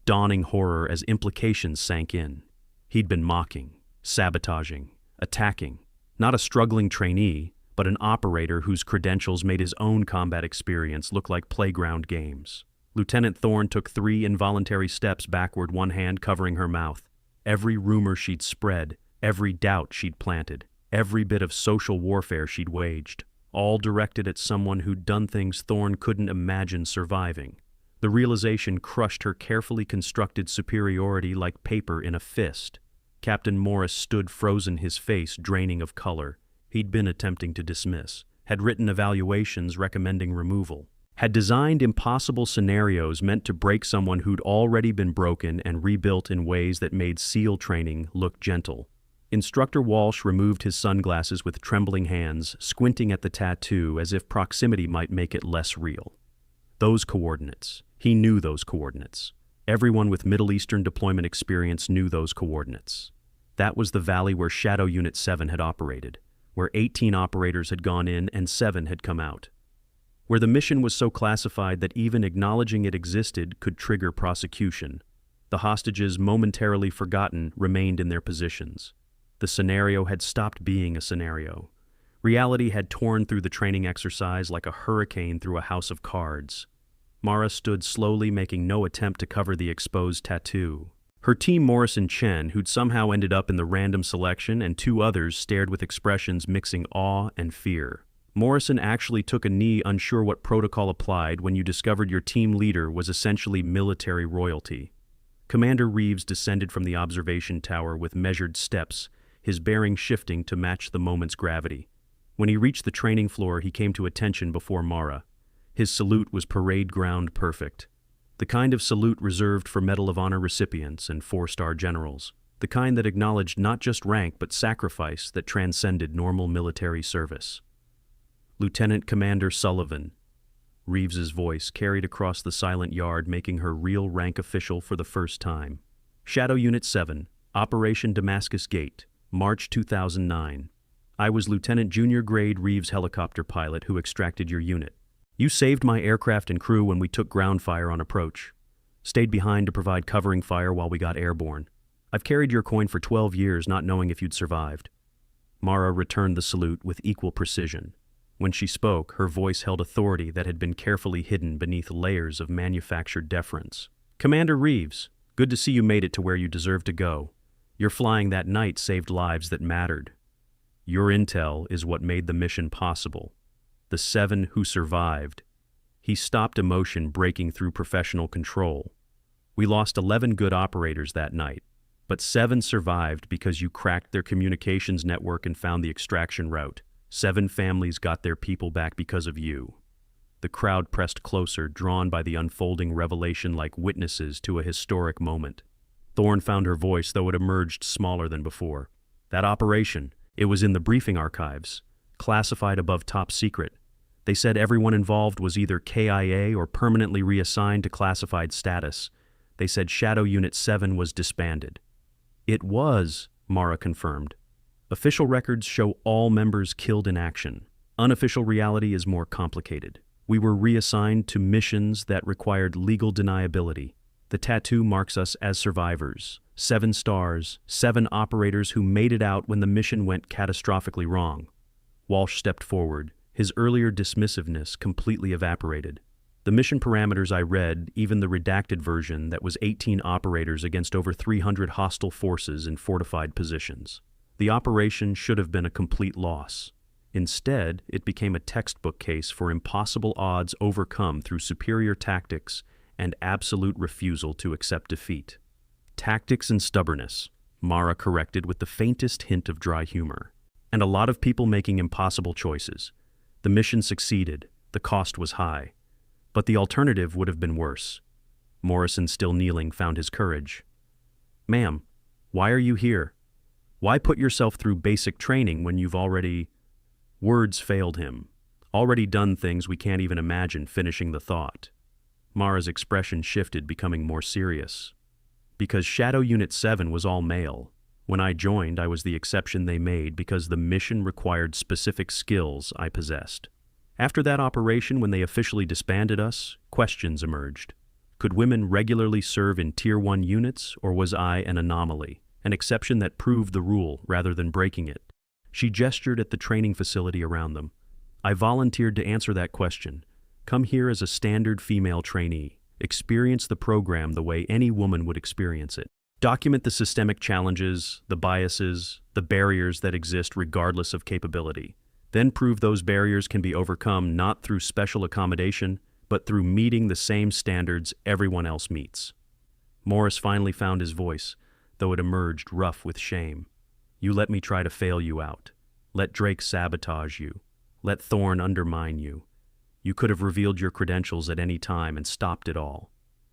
dawning horror as implications sank in. He'd been mocking, sabotaging, attacking. Not a struggling trainee, but an operator whose credentials made his own combat experience look like playground games. Lieutenant Thorne took 3 involuntary steps backward, one hand covering her mouth. Every rumor she'd spread, every doubt she'd planted, every bit of social warfare she'd waged, all directed at someone who'd done things Thorne couldn't imagine surviving. The realization crushed her carefully constructed superiority like paper in a fist. Captain Morris stood frozen, his face draining of color. He'd been attempting to dismiss, had written evaluations recommending removal, had designed impossible scenarios meant to break someone who'd already been broken and rebuilt in ways that made SEAL training look gentle. Instructor Walsh removed his sunglasses with trembling hands, squinting at the tattoo as if proximity might make it less real. Those coordinates. He knew those coordinates. Everyone with Middle Eastern deployment experience knew those coordinates. That was the valley where Shadow Unit 7 had operated, where 18 operators had gone in and 7 had come out, where the mission was so classified that even acknowledging it existed could trigger prosecution. The hostages, momentarily forgotten, remained in their positions. The scenario had stopped being a scenario. Reality had torn through the training exercise like a hurricane through a house of cards. Mara stood slowly, making no attempt to cover the exposed tattoo. Her team, Morris and Chen, who'd somehow ended up in the random selection, and 2 others stared with expressions mixing awe and fear. Morrison actually took a knee, unsure what protocol applied when you discovered your team leader was essentially military royalty. Commander Reeves descended from the observation tower with measured steps, his bearing shifting to match the moment's gravity. When he reached the training floor, he came to attention before Mara. His salute was parade ground perfect. The kind of salute reserved for Medal of Honor recipients and 4-star generals. The kind that acknowledged not just rank but sacrifice that transcended normal military service. Lieutenant Commander Sullivan. Reeves's voice carried across the silent yard, making her real rank official for the first time. Shadow Unit 7, Operation Damascus Gate, March 2009. I was Lieutenant Junior Grade Reeves helicopter pilot who extracted your unit. You saved my aircraft and crew when we took ground fire on approach. Stayed behind to provide covering fire while we got airborne. I've carried your coin for 12 years, not knowing if you'd survived. Mara returned the salute with equal precision. When she spoke, her voice held authority that had been carefully hidden beneath layers of manufactured deference. Commander Reeves, good to see you made it to where you deserve to go. Your flying that night saved lives that mattered. Your intel is what made the mission possible. The 7 who survived. He stopped emotion breaking through professional control. We lost 11 good operators that night, but 7 survived because you cracked their communications network and found the extraction route. 7 families got their people back because of you. The crowd pressed closer, drawn by the unfolding revelation like witnesses to a historic moment. Thorne found her voice, though it emerged smaller than before. That operation, it was in the briefing archives, classified above top secret. They said everyone involved was either KIA or permanently reassigned to classified status. They said Shadow Unit 7 was disbanded. It was, Mara confirmed. Official records show all members killed in action. Unofficial reality is more complicated. We were reassigned to missions that required legal deniability. The tattoo marks us as survivors. 7 stars, 7 operators who made it out when the mission went catastrophically wrong. Walsh stepped forward. His earlier dismissiveness completely evaporated. The mission parameters I read, even the redacted version that was 18 operators against over 300 hostile forces in fortified positions. The operation should have been a complete loss. Instead, it became a textbook case for impossible odds overcome through superior tactics and absolute refusal to accept defeat. Tactics and stubbornness, Mara corrected with the faintest hint of dry humor. And a lot of people making impossible choices. The mission succeeded, the cost was high. But the alternative would have been worse. Morrison, still kneeling, found his courage. Ma'am, why are you here? Why put yourself through basic training when you've already... Words failed him. Already done things we can't even imagine, finishing the thought. Mara's expression shifted, becoming more serious. Because Shadow Unit 7 was all male. When I joined, I was the exception they made because the mission required specific skills I possessed. After that operation, when they officially disbanded us, questions emerged. Could women regularly serve in Tier 1 units, or was I an anomaly, an exception that proved the rule rather than breaking it? She gestured at the training facility around them. I volunteered to answer that question. Come here as a standard female trainee. Experience the program the way any woman would experience it. Document the systemic challenges, the biases, the barriers that exist regardless of capability. Then prove those barriers can be overcome not through special accommodation, but through meeting the same standards everyone else meets. Morris finally found his voice, though it emerged rough with shame. You let me try to fail you out. Let Drake sabotage you. Let Thorne undermine you. You could have revealed your credentials at any time and stopped it all.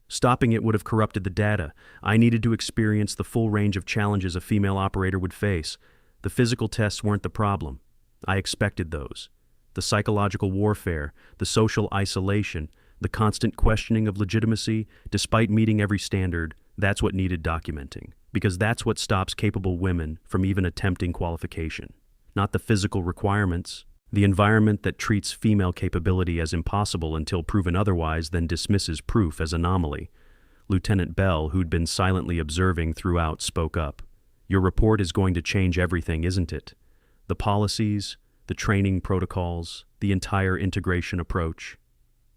Stopping it would have corrupted the data. I needed to experience the full range of challenges a female operator would face. The physical tests weren't the problem. I expected those. The psychological warfare, the social isolation, the constant questioning of legitimacy, despite meeting every standard, that's what needed documenting. Because that's what stops capable women from even attempting qualification. Not the physical requirements. The environment that treats female capability as impossible until proven otherwise then dismisses proof as anomaly. Lieutenant Bell, who'd been silently observing throughout, spoke up. Your report is going to change everything, isn't it? The policies, the training protocols, the entire integration approach.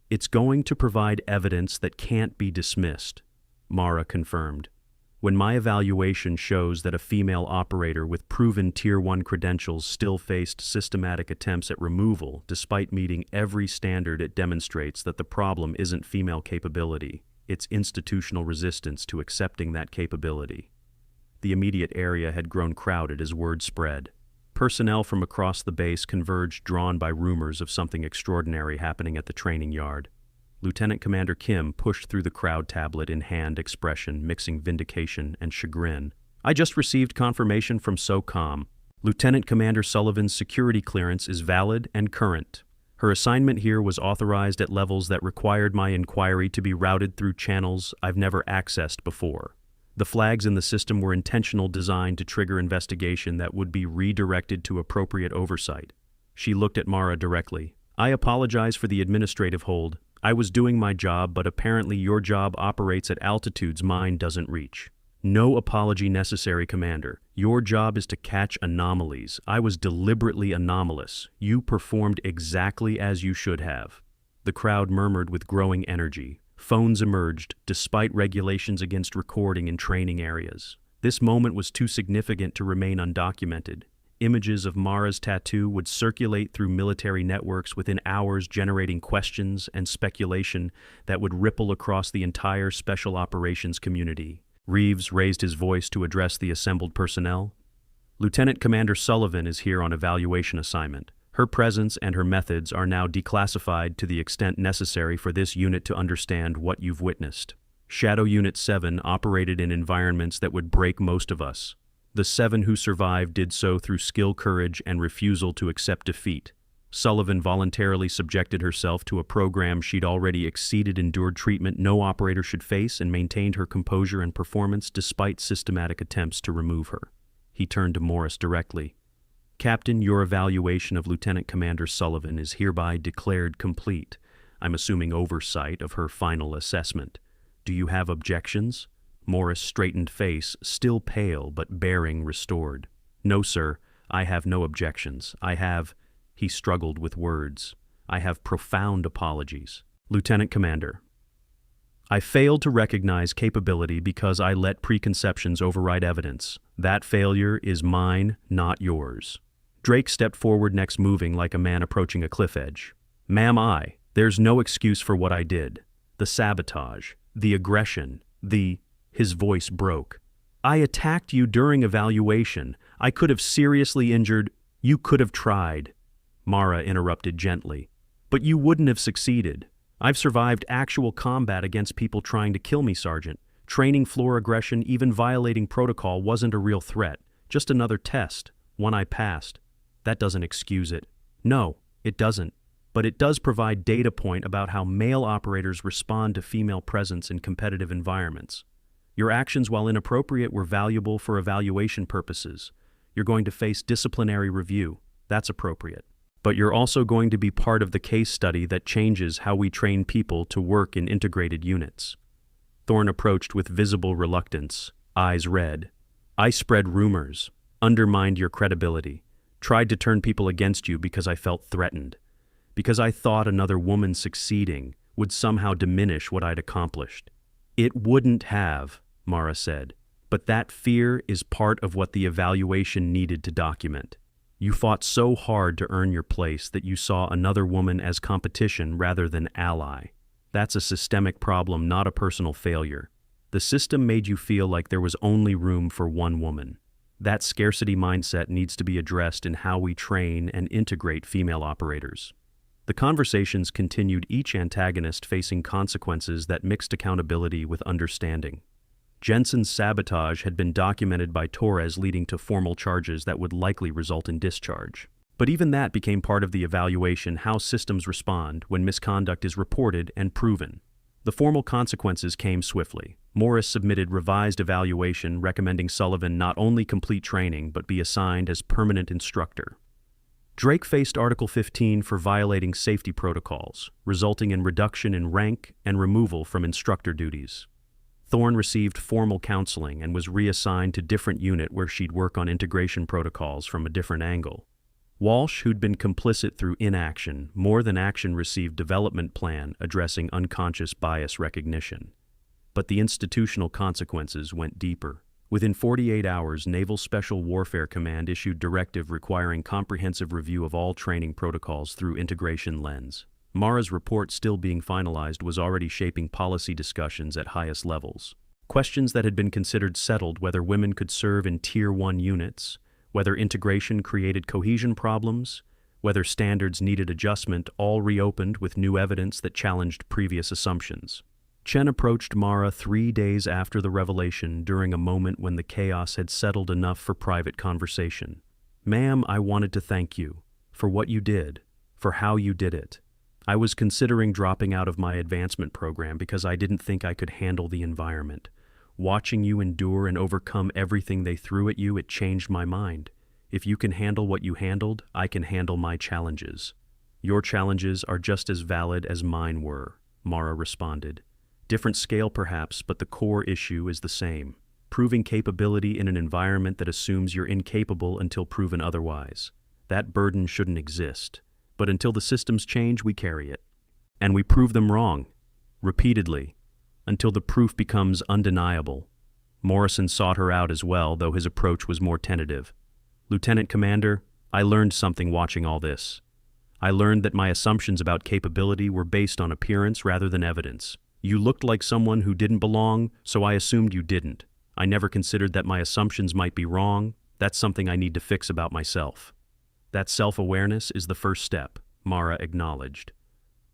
It's going to provide evidence that can't be dismissed, Mara confirmed. When my evaluation shows that a female operator with proven Tier 1 credentials still faced systematic attempts at removal despite meeting every standard, it demonstrates that the problem isn't female capability, it's institutional resistance to accepting that capability. The immediate area had grown crowded as word spread. Personnel from across the base converged, drawn by rumors of something extraordinary happening at the training yard. Lieutenant Commander Kim pushed through the crowd, tablet in hand, expression mixing vindication and chagrin. I just received confirmation from SOCOM. Lieutenant Commander Sullivan's security clearance is valid and current. Her assignment here was authorized at levels that required my inquiry to be routed through channels I've never accessed before. The flags in the system were intentional, designed to trigger investigation that would be redirected to appropriate oversight. She looked at Mara directly. I apologize for the administrative hold. I was doing my job, but apparently your job operates at altitudes mine doesn't reach. No apology necessary, Commander. Your job is to catch anomalies. I was deliberately anomalous. You performed exactly as you should have. The crowd murmured with growing energy. Phones emerged, despite regulations against recording in training areas. This moment was too significant to remain undocumented. Images of Mara's tattoo would circulate through military networks within hours, generating questions and speculation that would ripple across the entire special operations community. Reeves raised his voice to address the assembled personnel. Lieutenant Commander Sullivan is here on evaluation assignment. Her presence and her methods are now declassified to the extent necessary for this unit to understand what you've witnessed. Shadow Unit 7 operated in environments that would break most of us. The 7 who survived did so through skill, courage, and refusal to accept defeat. Sullivan voluntarily subjected herself to a program she'd already endured treatment no operator should face, and maintained her composure and performance despite systematic attempts to remove her. He turned to Morris directly. Captain, your evaluation of Lieutenant Commander Sullivan is hereby declared complete. I'm assuming oversight of her final assessment. Do you have objections? Morris' straightened face, still pale but bearing restored. No, sir, I have no objections. He struggled with words. I have profound apologies. Lieutenant Commander, I failed to recognize capability because I let preconceptions override evidence. That failure is mine, not yours. Drake stepped forward next, moving like a man approaching a cliff edge. Ma'am, there's no excuse for what I did. The sabotage, the aggression, His voice broke. I attacked you during evaluation. I could have seriously injured. You could have tried. Mara interrupted gently. But you wouldn't have succeeded. I've survived actual combat against people trying to kill me, Sergeant. Training floor aggression, even violating protocol, wasn't a real threat. Just another test, one I passed. That doesn't excuse it. No, it doesn't. But it does provide data point about how male operators respond to female presence in competitive environments. Your actions, while inappropriate, were valuable for evaluation purposes. You're going to face disciplinary review. That's appropriate. But you're also going to be part of the case study that changes how we train people to work in integrated units. Thorne approached with visible reluctance, eyes red. I spread rumors, undermined your credibility, tried to turn people against you because I felt threatened, because I thought another woman succeeding would somehow diminish what I'd accomplished. It wouldn't have, Mara said, but that fear is part of what the evaluation needed to document. You fought so hard to earn your place that you saw another woman as competition rather than ally. That's a systemic problem, not a personal failure. The system made you feel like there was only room for one woman. That scarcity mindset needs to be addressed in how we train and integrate female operators. The conversations continued, each antagonist facing consequences that mixed accountability with understanding. Jensen's sabotage had been documented by Torres, leading to formal charges that would likely result in discharge. But even that became part of the evaluation: how systems respond when misconduct is reported and proven. The formal consequences came swiftly. Morris submitted revised evaluation recommending Sullivan not only complete training but be assigned as permanent instructor. Drake faced Article 15 for violating safety protocols, resulting in reduction in rank and removal from instructor duties. Thorne received formal counseling and was reassigned to different unit where she'd work on integration protocols from a different angle. Walsh, who'd been complicit through inaction, more than action, received development plan addressing unconscious bias recognition. But the institutional consequences went deeper. Within 48 hours, Naval Special Warfare Command issued directive requiring comprehensive review of all training protocols through integration lens. Mara's report, still being finalized, was already shaping policy discussions at highest levels. Questions that had been considered settled: whether women could serve in Tier 1 units, whether integration created cohesion problems, whether standards needed adjustment, all reopened with new evidence that challenged previous assumptions. Chen approached Mara 3 days after the revelation, during a moment when the chaos had settled enough for private conversation. "Ma'am, I wanted to thank you for what you did, for how you did it. I was considering dropping out of my advancement program because I didn't think I could handle the environment. Watching you endure and overcome everything they threw at you, it changed my mind. If you can handle what you handled, I can handle my challenges. Your challenges are just as valid as mine were," Mara responded. "Different scale perhaps, but the core issue is the same: proving capability in an environment that assumes you're incapable until proven otherwise. That burden shouldn't exist. But until the systems change, we carry it. And we prove them wrong, repeatedly, until the proof becomes undeniable." Morrison sought her out as well, though his approach was more tentative. "Lieutenant Commander, I learned something watching all this. I learned that my assumptions about capability were based on appearance rather than evidence. You looked like someone who didn't belong, so I assumed you didn't. I never considered that my assumptions might be wrong. That's something I need to fix about myself." "That self-awareness is the first step," Mara acknowledged.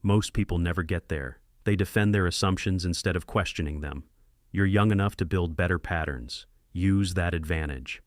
"Most people never get there. They defend their assumptions instead of questioning them. You're young enough to build better patterns. Use that advantage."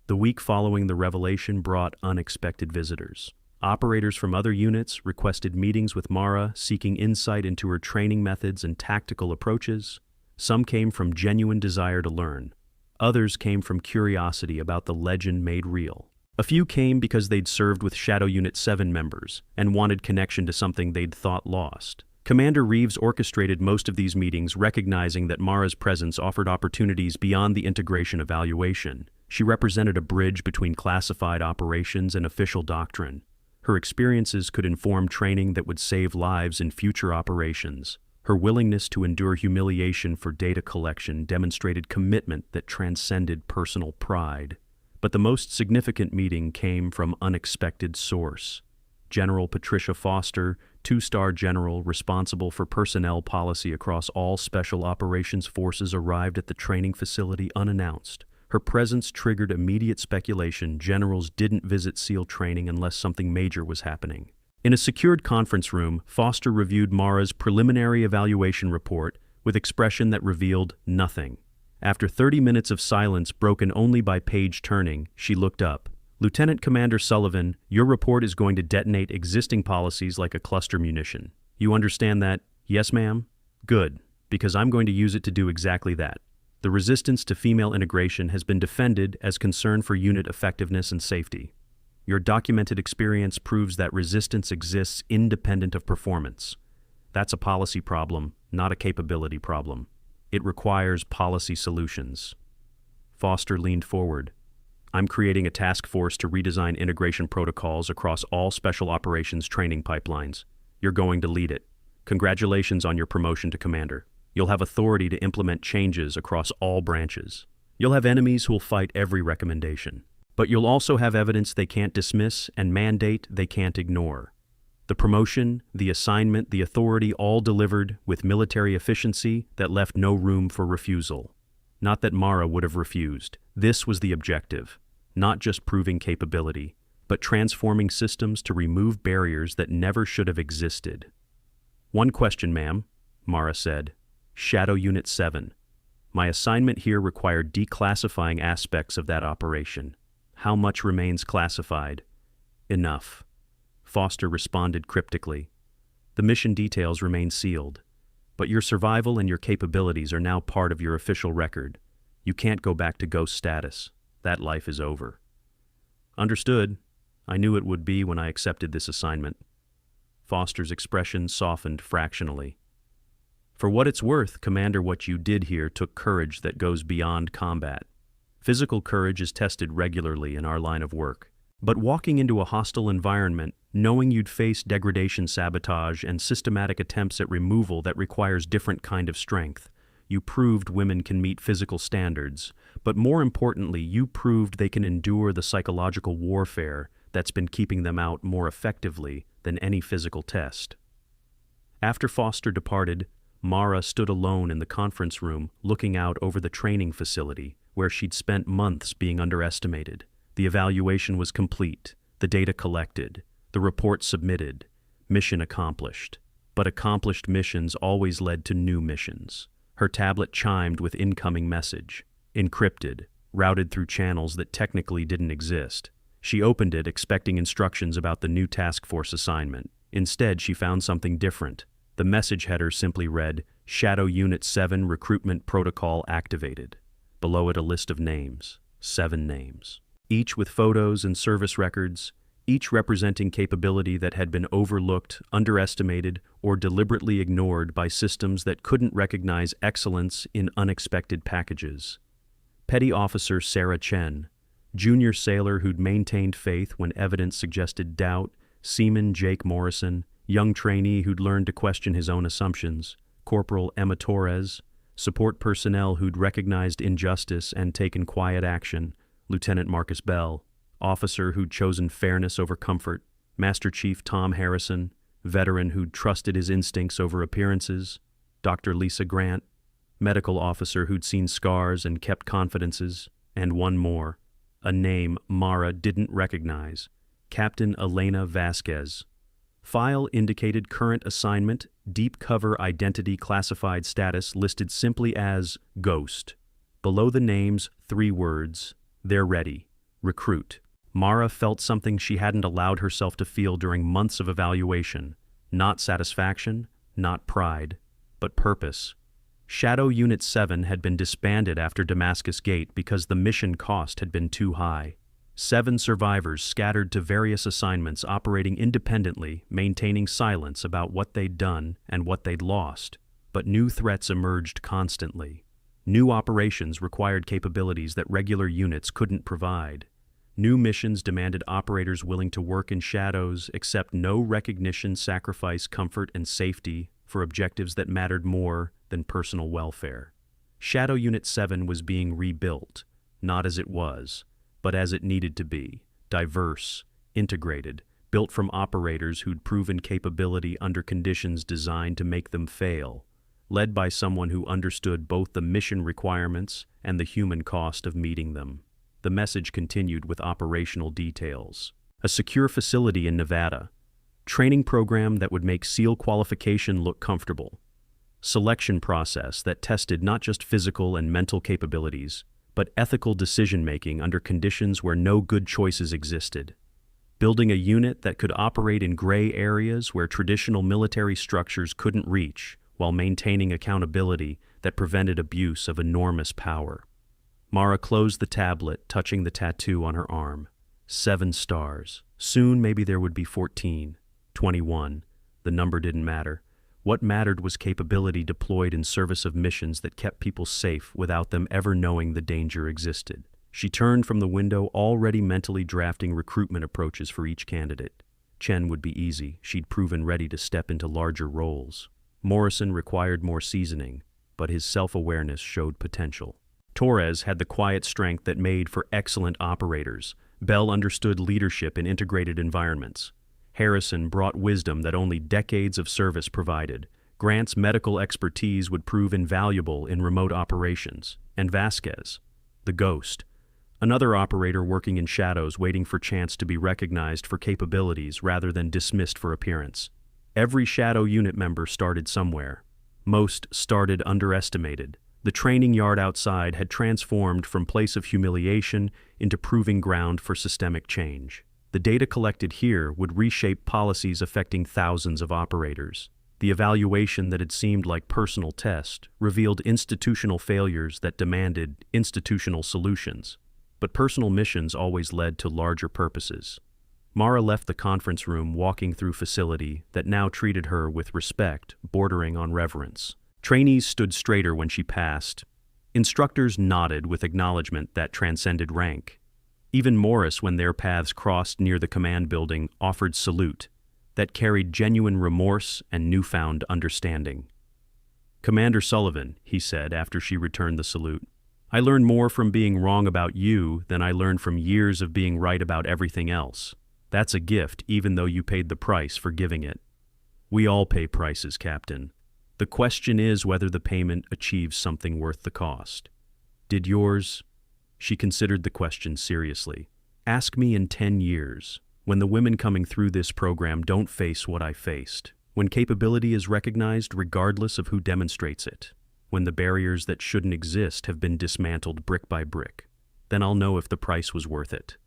The week following the revelation brought unexpected visitors. Operators from other units requested meetings with Mara, seeking insight into her training methods and tactical approaches. Some came from genuine desire to learn. Others came from curiosity about the legend made real. A few came because they'd served with Shadow Unit 7 members and wanted connection to something they'd thought lost. Commander Reeves orchestrated most of these meetings, recognizing that Mara's presence offered opportunities beyond the integration evaluation. She represented a bridge between classified operations and official doctrine. Her experiences could inform training that would save lives in future operations. Her willingness to endure humiliation for data collection demonstrated commitment that transcended personal pride. But the most significant meeting came from unexpected source. General Patricia Foster, 2-star general responsible for personnel policy across all Special Operations Forces, arrived at the training facility unannounced. Her presence triggered immediate speculation. Generals didn't visit SEAL training unless something major was happening. In a secured conference room, Foster reviewed Mara's preliminary evaluation report with expression that revealed nothing. After 30 minutes of silence broken only by page turning, she looked up. "Lieutenant Commander Sullivan, your report is going to detonate existing policies like a cluster munition. You understand that?" "Yes, ma'am." "Good, because I'm going to use it to do exactly that. The resistance to female integration has been defended as concern for unit effectiveness and safety. Your documented experience proves that resistance exists independent of performance. That's a policy problem, not a capability problem. It requires policy solutions." Foster leaned forward. "I'm creating a task force to redesign integration protocols across all special operations training pipelines. You're going to lead it. Congratulations on your promotion to commander. You'll have authority to implement changes across all branches. You'll have enemies who'll fight every recommendation. But you'll also have evidence they can't dismiss and mandate they can't ignore. The promotion, the assignment, the authority all delivered with military efficiency that left no room for refusal. Not that Mara would have refused. This was the objective, not just proving capability, but transforming systems to remove barriers that never should have existed. "One question, ma'am," Mara said. "Shadow Unit 7. My assignment here required declassifying aspects of that operation. How much remains classified?" "Enough," Foster responded cryptically. "The mission details remain sealed, but your survival and your capabilities are now part of your official record. You can't go back to ghost status. That life is over." "Understood. I knew it would be when I accepted this assignment." Foster's expression softened fractionally. "For what it's worth, Commander, what you did here took courage that goes beyond combat. Physical courage is tested regularly in our line of work. But walking into a hostile environment, knowing you'd face degradation, sabotage, and systematic attempts at removal that requires different kind of strength, you proved women can meet physical standards, but more importantly, you proved they can endure the psychological warfare that's been keeping them out more effectively than any physical test." After Foster departed, Mara stood alone in the conference room looking out over the training facility where she'd spent months being underestimated. The evaluation was complete, the data collected, the report submitted, mission accomplished. But accomplished missions always led to new missions. Her tablet chimed with incoming message, encrypted, routed through channels that technically didn't exist. She opened it expecting instructions about the new task force assignment. Instead, she found something different. The message header simply read, "Shadow Unit 7 Recruitment Protocol Activated." Below it a list of names, 7 names, each with photos and service records, each representing capability that had been overlooked, underestimated, or deliberately ignored by systems that couldn't recognize excellence in unexpected packages. Petty Officer Sarah Chen, Junior Sailor who'd maintained faith when evidence suggested doubt, Seaman Jake Morrison, Young Trainee who'd learned to question his own assumptions, Corporal Emma Torres, Support Personnel who'd recognized injustice and taken quiet action, Lieutenant Marcus Bell, Officer who'd chosen fairness over comfort, Master Chief Tom Harrison, Veteran who'd trusted his instincts over appearances, Dr. Lisa Grant, Medical Officer who'd seen scars and kept confidences, and one more, a name Mara didn't recognize, Captain Elena Vasquez. File indicated current assignment, deep cover identity classified status listed simply as Ghost. Below the names, 3 words, "They're ready. Recruit." Mara felt something she hadn't allowed herself to feel during months of evaluation. Not satisfaction, not pride, but purpose. Shadow Unit 7 had been disbanded after Damascus Gate because the mission cost had been too high. 7 survivors scattered to various assignments operating independently, maintaining silence about what they'd done and what they'd lost. But new threats emerged constantly. New operations required capabilities that regular units couldn't provide. New missions demanded operators willing to work in shadows, accept no recognition, sacrifice comfort and safety for objectives that mattered more than personal welfare. Shadow Unit 7 was being rebuilt, not as it was, but as it needed to be, diverse, integrated, built from operators who'd proven capability under conditions designed to make them fail, led by someone who understood both the mission requirements and the human cost of meeting them. The message continued with operational details. A secure facility in Nevada. Training program that would make SEAL qualification look comfortable. Selection process that tested not just physical and mental capabilities, but ethical decision-making under conditions where no good choices existed. Building a unit that could operate in gray areas where traditional military structures couldn't reach, while maintaining accountability that prevented abuse of enormous power. Mara closed the tablet, touching the tattoo on her arm. 7 stars. Soon maybe there would be 14, 21. The number didn't matter. What mattered was capability deployed in service of missions that kept people safe without them ever knowing the danger existed. She turned from the window, already mentally drafting recruitment approaches for each candidate. Chen would be easy. She'd proven ready to step into larger roles. Morrison required more seasoning, but his self-awareness showed potential. Torres had the quiet strength that made for excellent operators. Bell understood leadership in integrated environments. Harrison brought wisdom that only decades of service provided. Grant's medical expertise would prove invaluable in remote operations. And Vasquez, the ghost, another operator working in shadows waiting for chance to be recognized for capabilities rather than dismissed for appearance. Every shadow unit member started somewhere. Most started underestimated. The training yard outside had transformed from place of humiliation into proving ground for systemic change. The data collected here would reshape policies affecting thousands of operators. The evaluation that had seemed like personal test revealed institutional failures that demanded institutional solutions. But personal missions always led to larger purposes. Mara left the conference room walking through facility that now treated her with respect, bordering on reverence. Trainees stood straighter when she passed. Instructors nodded with acknowledgement that transcended rank. Even Morris, when their paths crossed near the command building, offered salute that carried genuine remorse and newfound understanding. "Commander Sullivan," he said after she returned the salute, "I learned more from being wrong about you than I learned from years of being right about everything else. That's a gift, even though you paid the price for giving it." "We all pay prices, Captain. The question is whether the payment achieves something worth the cost. Did yours?" She considered the question seriously. "Ask me in 10 years, when the women coming through this program don't face what I faced, when capability is recognized regardless of who demonstrates it, when the barriers that shouldn't exist have been dismantled brick by brick, then I'll know if the price was worth it."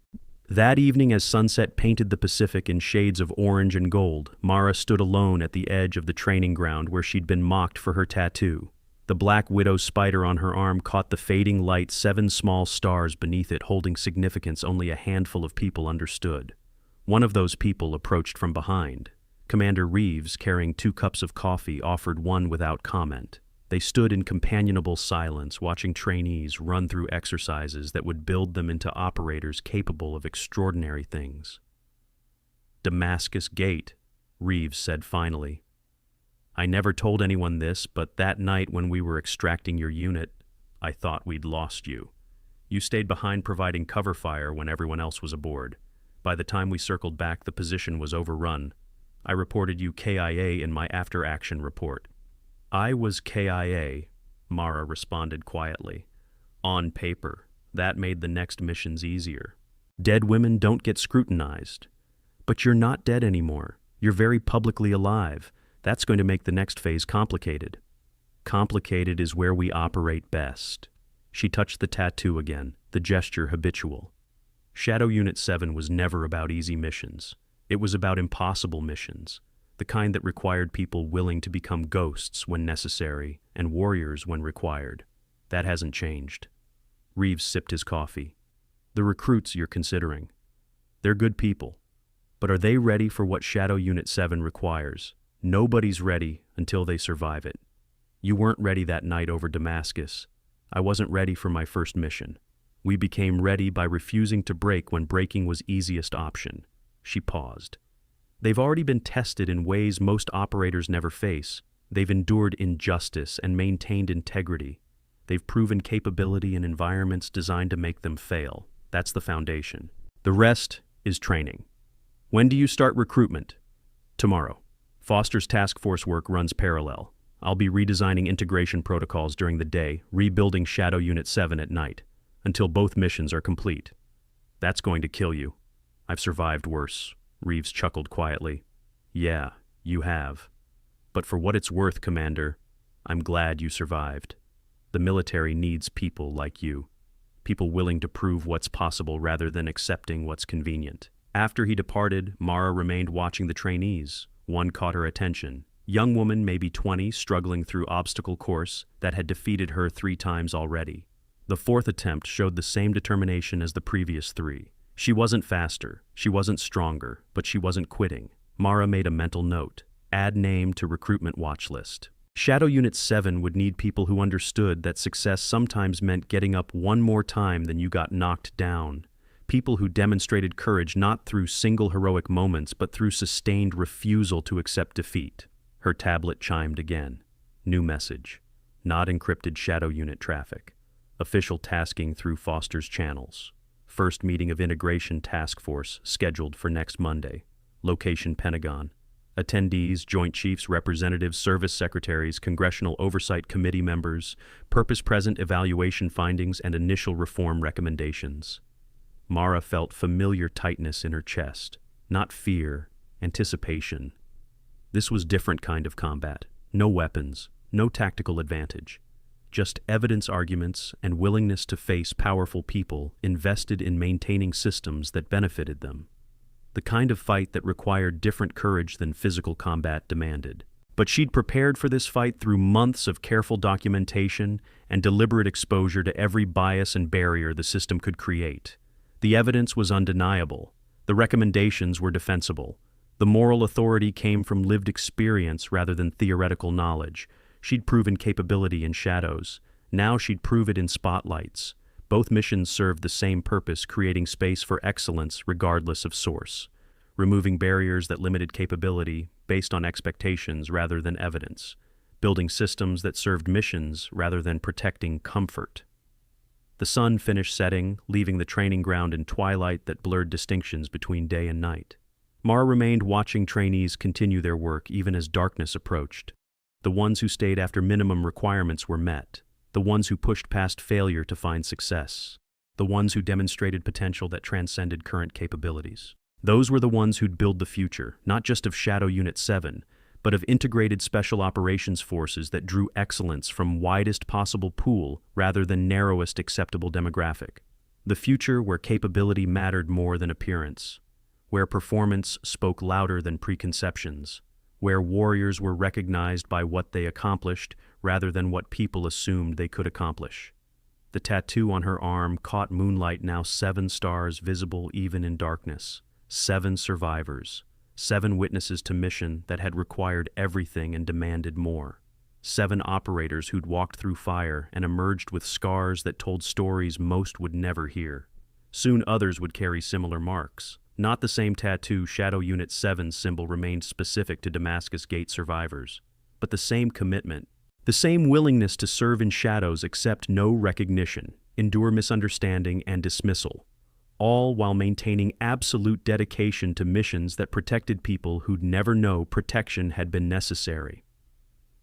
That evening, as sunset painted the Pacific in shades of orange and gold, Mara stood alone at the edge of the training ground where she'd been mocked for her tattoo. The black widow spider on her arm caught the fading light, 7 small stars beneath it holding significance only a handful of people understood. One of those people approached from behind. Commander Reeves, carrying 2 cups of coffee, offered one without comment. They stood in companionable silence, watching trainees run through exercises that would build them into operators capable of extraordinary things. "Damascus Gate," Reeves said finally. "I never told anyone this, but that night when we were extracting your unit, I thought we'd lost you. You stayed behind providing cover fire when everyone else was aboard. By the time we circled back, the position was overrun. I reported you KIA in my after-action report." "I was KIA," Mara responded quietly. "On paper, that made the next missions easier. Dead women don't get scrutinized. But you're not dead anymore. You're very publicly alive. That's going to make the next phase complicated." "Complicated is where we operate best." She touched the tattoo again, the gesture habitual. Shadow Unit 7 was never about easy missions. It was about impossible missions, the kind that required people willing to become ghosts when necessary and warriors when required. That hasn't changed. Reeves sipped his coffee. "The recruits you're considering, they're good people. But are they ready for what Shadow Unit 7 requires? Nobody's ready until they survive it. You weren't ready that night over Damascus. I wasn't ready for my first mission. We became ready by refusing to break when breaking was easiest option." She paused. "They've already been tested in ways most operators never face. They've endured injustice and maintained integrity. They've proven capability in environments designed to make them fail. That's the foundation. The rest is training." "When do you start recruitment?" "Tomorrow. Foster's task force work runs parallel. I'll be redesigning integration protocols during the day, rebuilding Shadow Unit 7 at night, until both missions are complete." "That's going to kill you." "I've survived worse," Reeves chuckled quietly. "Yeah, you have. But for what it's worth, Commander, I'm glad you survived. The military needs people like you. People willing to prove what's possible rather than accepting what's convenient." After he departed, Mara remained watching the trainees. One caught her attention. Young woman, maybe 20, struggling through obstacle course that had defeated her 3 times already. The 4th attempt showed the same determination as the previous 3. She wasn't faster, she wasn't stronger, but she wasn't quitting. Mara made a mental note. Add name to recruitment watch list. Shadow Unit 7 would need people who understood that success sometimes meant getting up one more time than you got knocked down. People who demonstrated courage not through single heroic moments, but through sustained refusal to accept defeat. Her tablet chimed again. New message. Not encrypted Shadow Unit traffic. Official tasking through Foster's channels. First meeting of Integration Task Force scheduled for next Monday. Location Pentagon. Attendees, Joint Chiefs, Representatives, Service Secretaries, Congressional Oversight Committee members, purpose-present evaluation findings, and initial reform recommendations. Mara felt familiar tightness in her chest, not fear, anticipation. This was different kind of combat. No weapons, no tactical advantage. Just evidence arguments and willingness to face powerful people invested in maintaining systems that benefited them. The kind of fight that required different courage than physical combat demanded. But she'd prepared for this fight through months of careful documentation and deliberate exposure to every bias and barrier the system could create. The evidence was undeniable. The recommendations were defensible. The moral authority came from lived experience rather than theoretical knowledge. She'd proven capability in shadows. Now she'd prove it in spotlights. Both missions served the same purpose, creating space for excellence regardless of source, removing barriers that limited capability based on expectations rather than evidence, building systems that served missions rather than protecting comfort. The sun finished setting, leaving the training ground in twilight that blurred distinctions between day and night. Mara remained watching trainees continue their work even as darkness approached. The ones who stayed after minimum requirements were met. The ones who pushed past failure to find success. The ones who demonstrated potential that transcended current capabilities. Those were the ones who'd build the future, not just of Shadow Unit 7, but of integrated special operations forces that drew excellence from widest possible pool rather than narrowest acceptable demographic. The future where capability mattered more than appearance, where performance spoke louder than preconceptions, where warriors were recognized by what they accomplished rather than what people assumed they could accomplish. The tattoo on her arm caught moonlight, now 7 stars visible even in darkness. 7 survivors. 7 witnesses to mission that had required everything and demanded more. 7 operators who'd walked through fire and emerged with scars that told stories most would never hear. Soon others would carry similar marks. Not the same tattoo. Shadow Unit 7's symbol remained specific to Damascus Gate survivors, but the same commitment, the same willingness to serve in shadows, accept no recognition, endure misunderstanding and dismissal, all while maintaining absolute dedication to missions that protected people who'd never know protection had been necessary.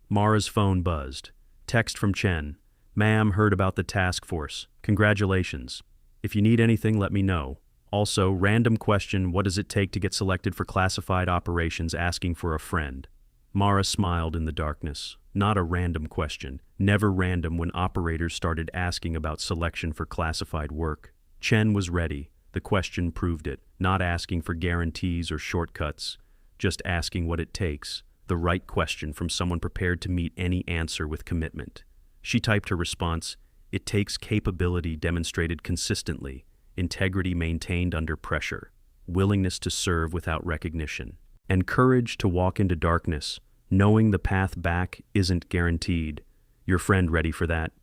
Mara's phone buzzed. Text from Chen. "Ma'am, heard about the task force. Congratulations. If you need anything, let me know. Also, random question, what does it take to get selected for classified operations, asking for a friend?" Mara smiled in the darkness. Not a random question. Never random when operators started asking about selection for classified work. Chen was ready. The question proved it. Not asking for guarantees or shortcuts. Just asking what it takes. The right question from someone prepared to meet any answer with commitment. She typed her response. It takes capability demonstrated consistently. Integrity maintained under pressure, willingness to serve without recognition, and courage to walk into darkness, knowing the path back isn't guaranteed. Your friend ready for that?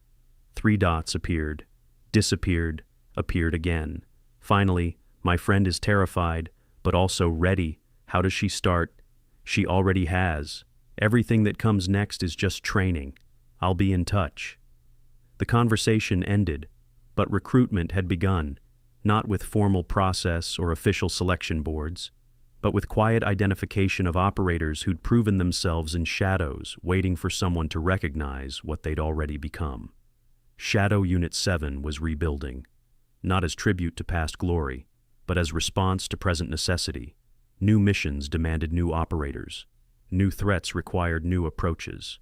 3 dots appeared, disappeared, appeared again. Finally, my friend is terrified, but also ready. How does she start? She already has. Everything that comes next is just training. I'll be in touch. The conversation ended, but recruitment had begun. Not with formal process or official selection boards, but with quiet identification of operators who'd proven themselves in shadows, waiting for someone to recognize what they'd already become. Shadow Unit 7 was rebuilding, not as tribute to past glory, but as response to present necessity. New missions demanded new operators. New threats required new approaches.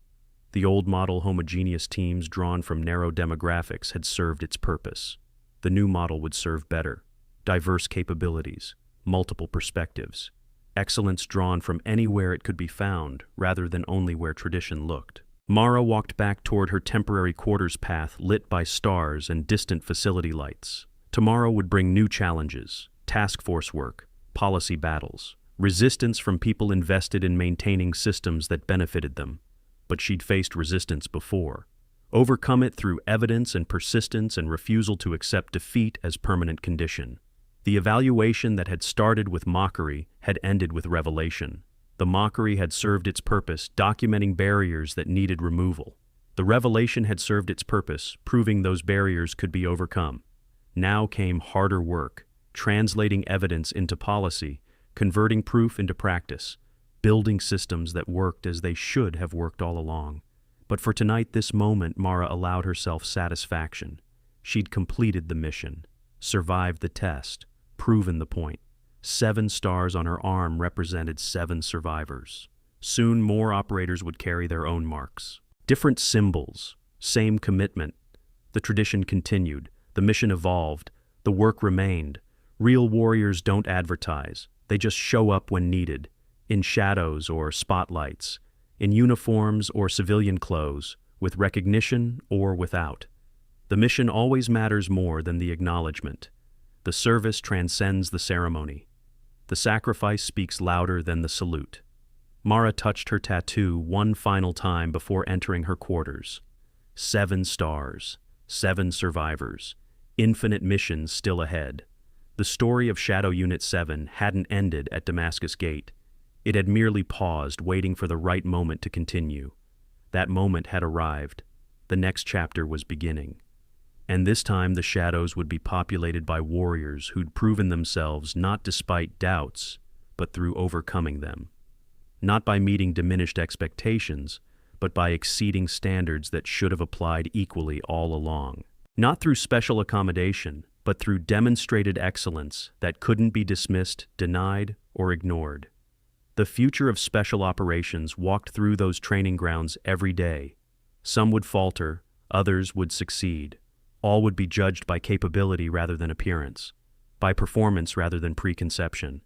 The old model, homogeneous teams drawn from narrow demographics, had served its purpose. The new model would serve better. Diverse capabilities, multiple perspectives, excellence drawn from anywhere it could be found rather than only where tradition looked. Mara walked back toward her temporary quarters path lit by stars and distant facility lights. Tomorrow would bring new challenges, task force work, policy battles, resistance from people invested in maintaining systems that benefited them. But she'd faced resistance before. Overcome it through evidence and persistence and refusal to accept defeat as permanent condition. The evaluation that had started with mockery had ended with revelation. The mockery had served its purpose, documenting barriers that needed removal. The revelation had served its purpose, proving those barriers could be overcome. Now came harder work, translating evidence into policy, converting proof into practice, building systems that worked as they should have worked all along. But for tonight, this moment, Mara allowed herself satisfaction. She'd completed the mission, survived the test, proven the point. 7 stars on her arm represented 7 survivors. Soon more operators would carry their own marks. Different symbols, same commitment. The tradition continued, the mission evolved, the work remained. Real warriors don't advertise, they just show up when needed, in shadows or spotlights, in uniforms or civilian clothes, with recognition or without. The mission always matters more than the acknowledgement. The service transcends the ceremony. The sacrifice speaks louder than the salute. Mara touched her tattoo one final time before entering her quarters. 7 stars, 7 survivors, infinite missions still ahead. The story of Shadow Unit 7 hadn't ended at Damascus Gate. It had merely paused, waiting for the right moment to continue. That moment had arrived. The next chapter was beginning. And this time the shadows would be populated by warriors who'd proven themselves not despite doubts, but through overcoming them. Not by meeting diminished expectations, but by exceeding standards that should have applied equally all along. Not through special accommodation, but through demonstrated excellence that couldn't be dismissed, denied, or ignored. The future of special operations walked through those training grounds every day. Some would falter, others would succeed. All would be judged by capability rather than appearance, by performance rather than preconception,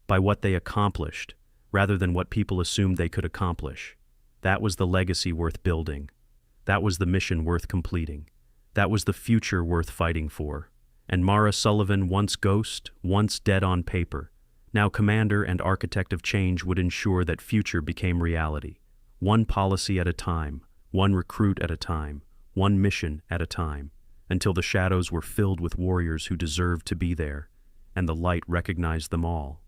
by what they accomplished rather than what people assumed they could accomplish. That was the legacy worth building. That was the mission worth completing. That was the future worth fighting for. And Mara Sullivan, once ghost, once dead on paper, now commander and architect of change, would ensure that future became reality. One policy at a time, one recruit at a time, one mission at a time, until the shadows were filled with warriors who deserved to be there, and the light recognized them all.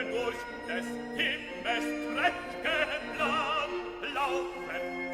durch des Himmels prächtigen Land laufen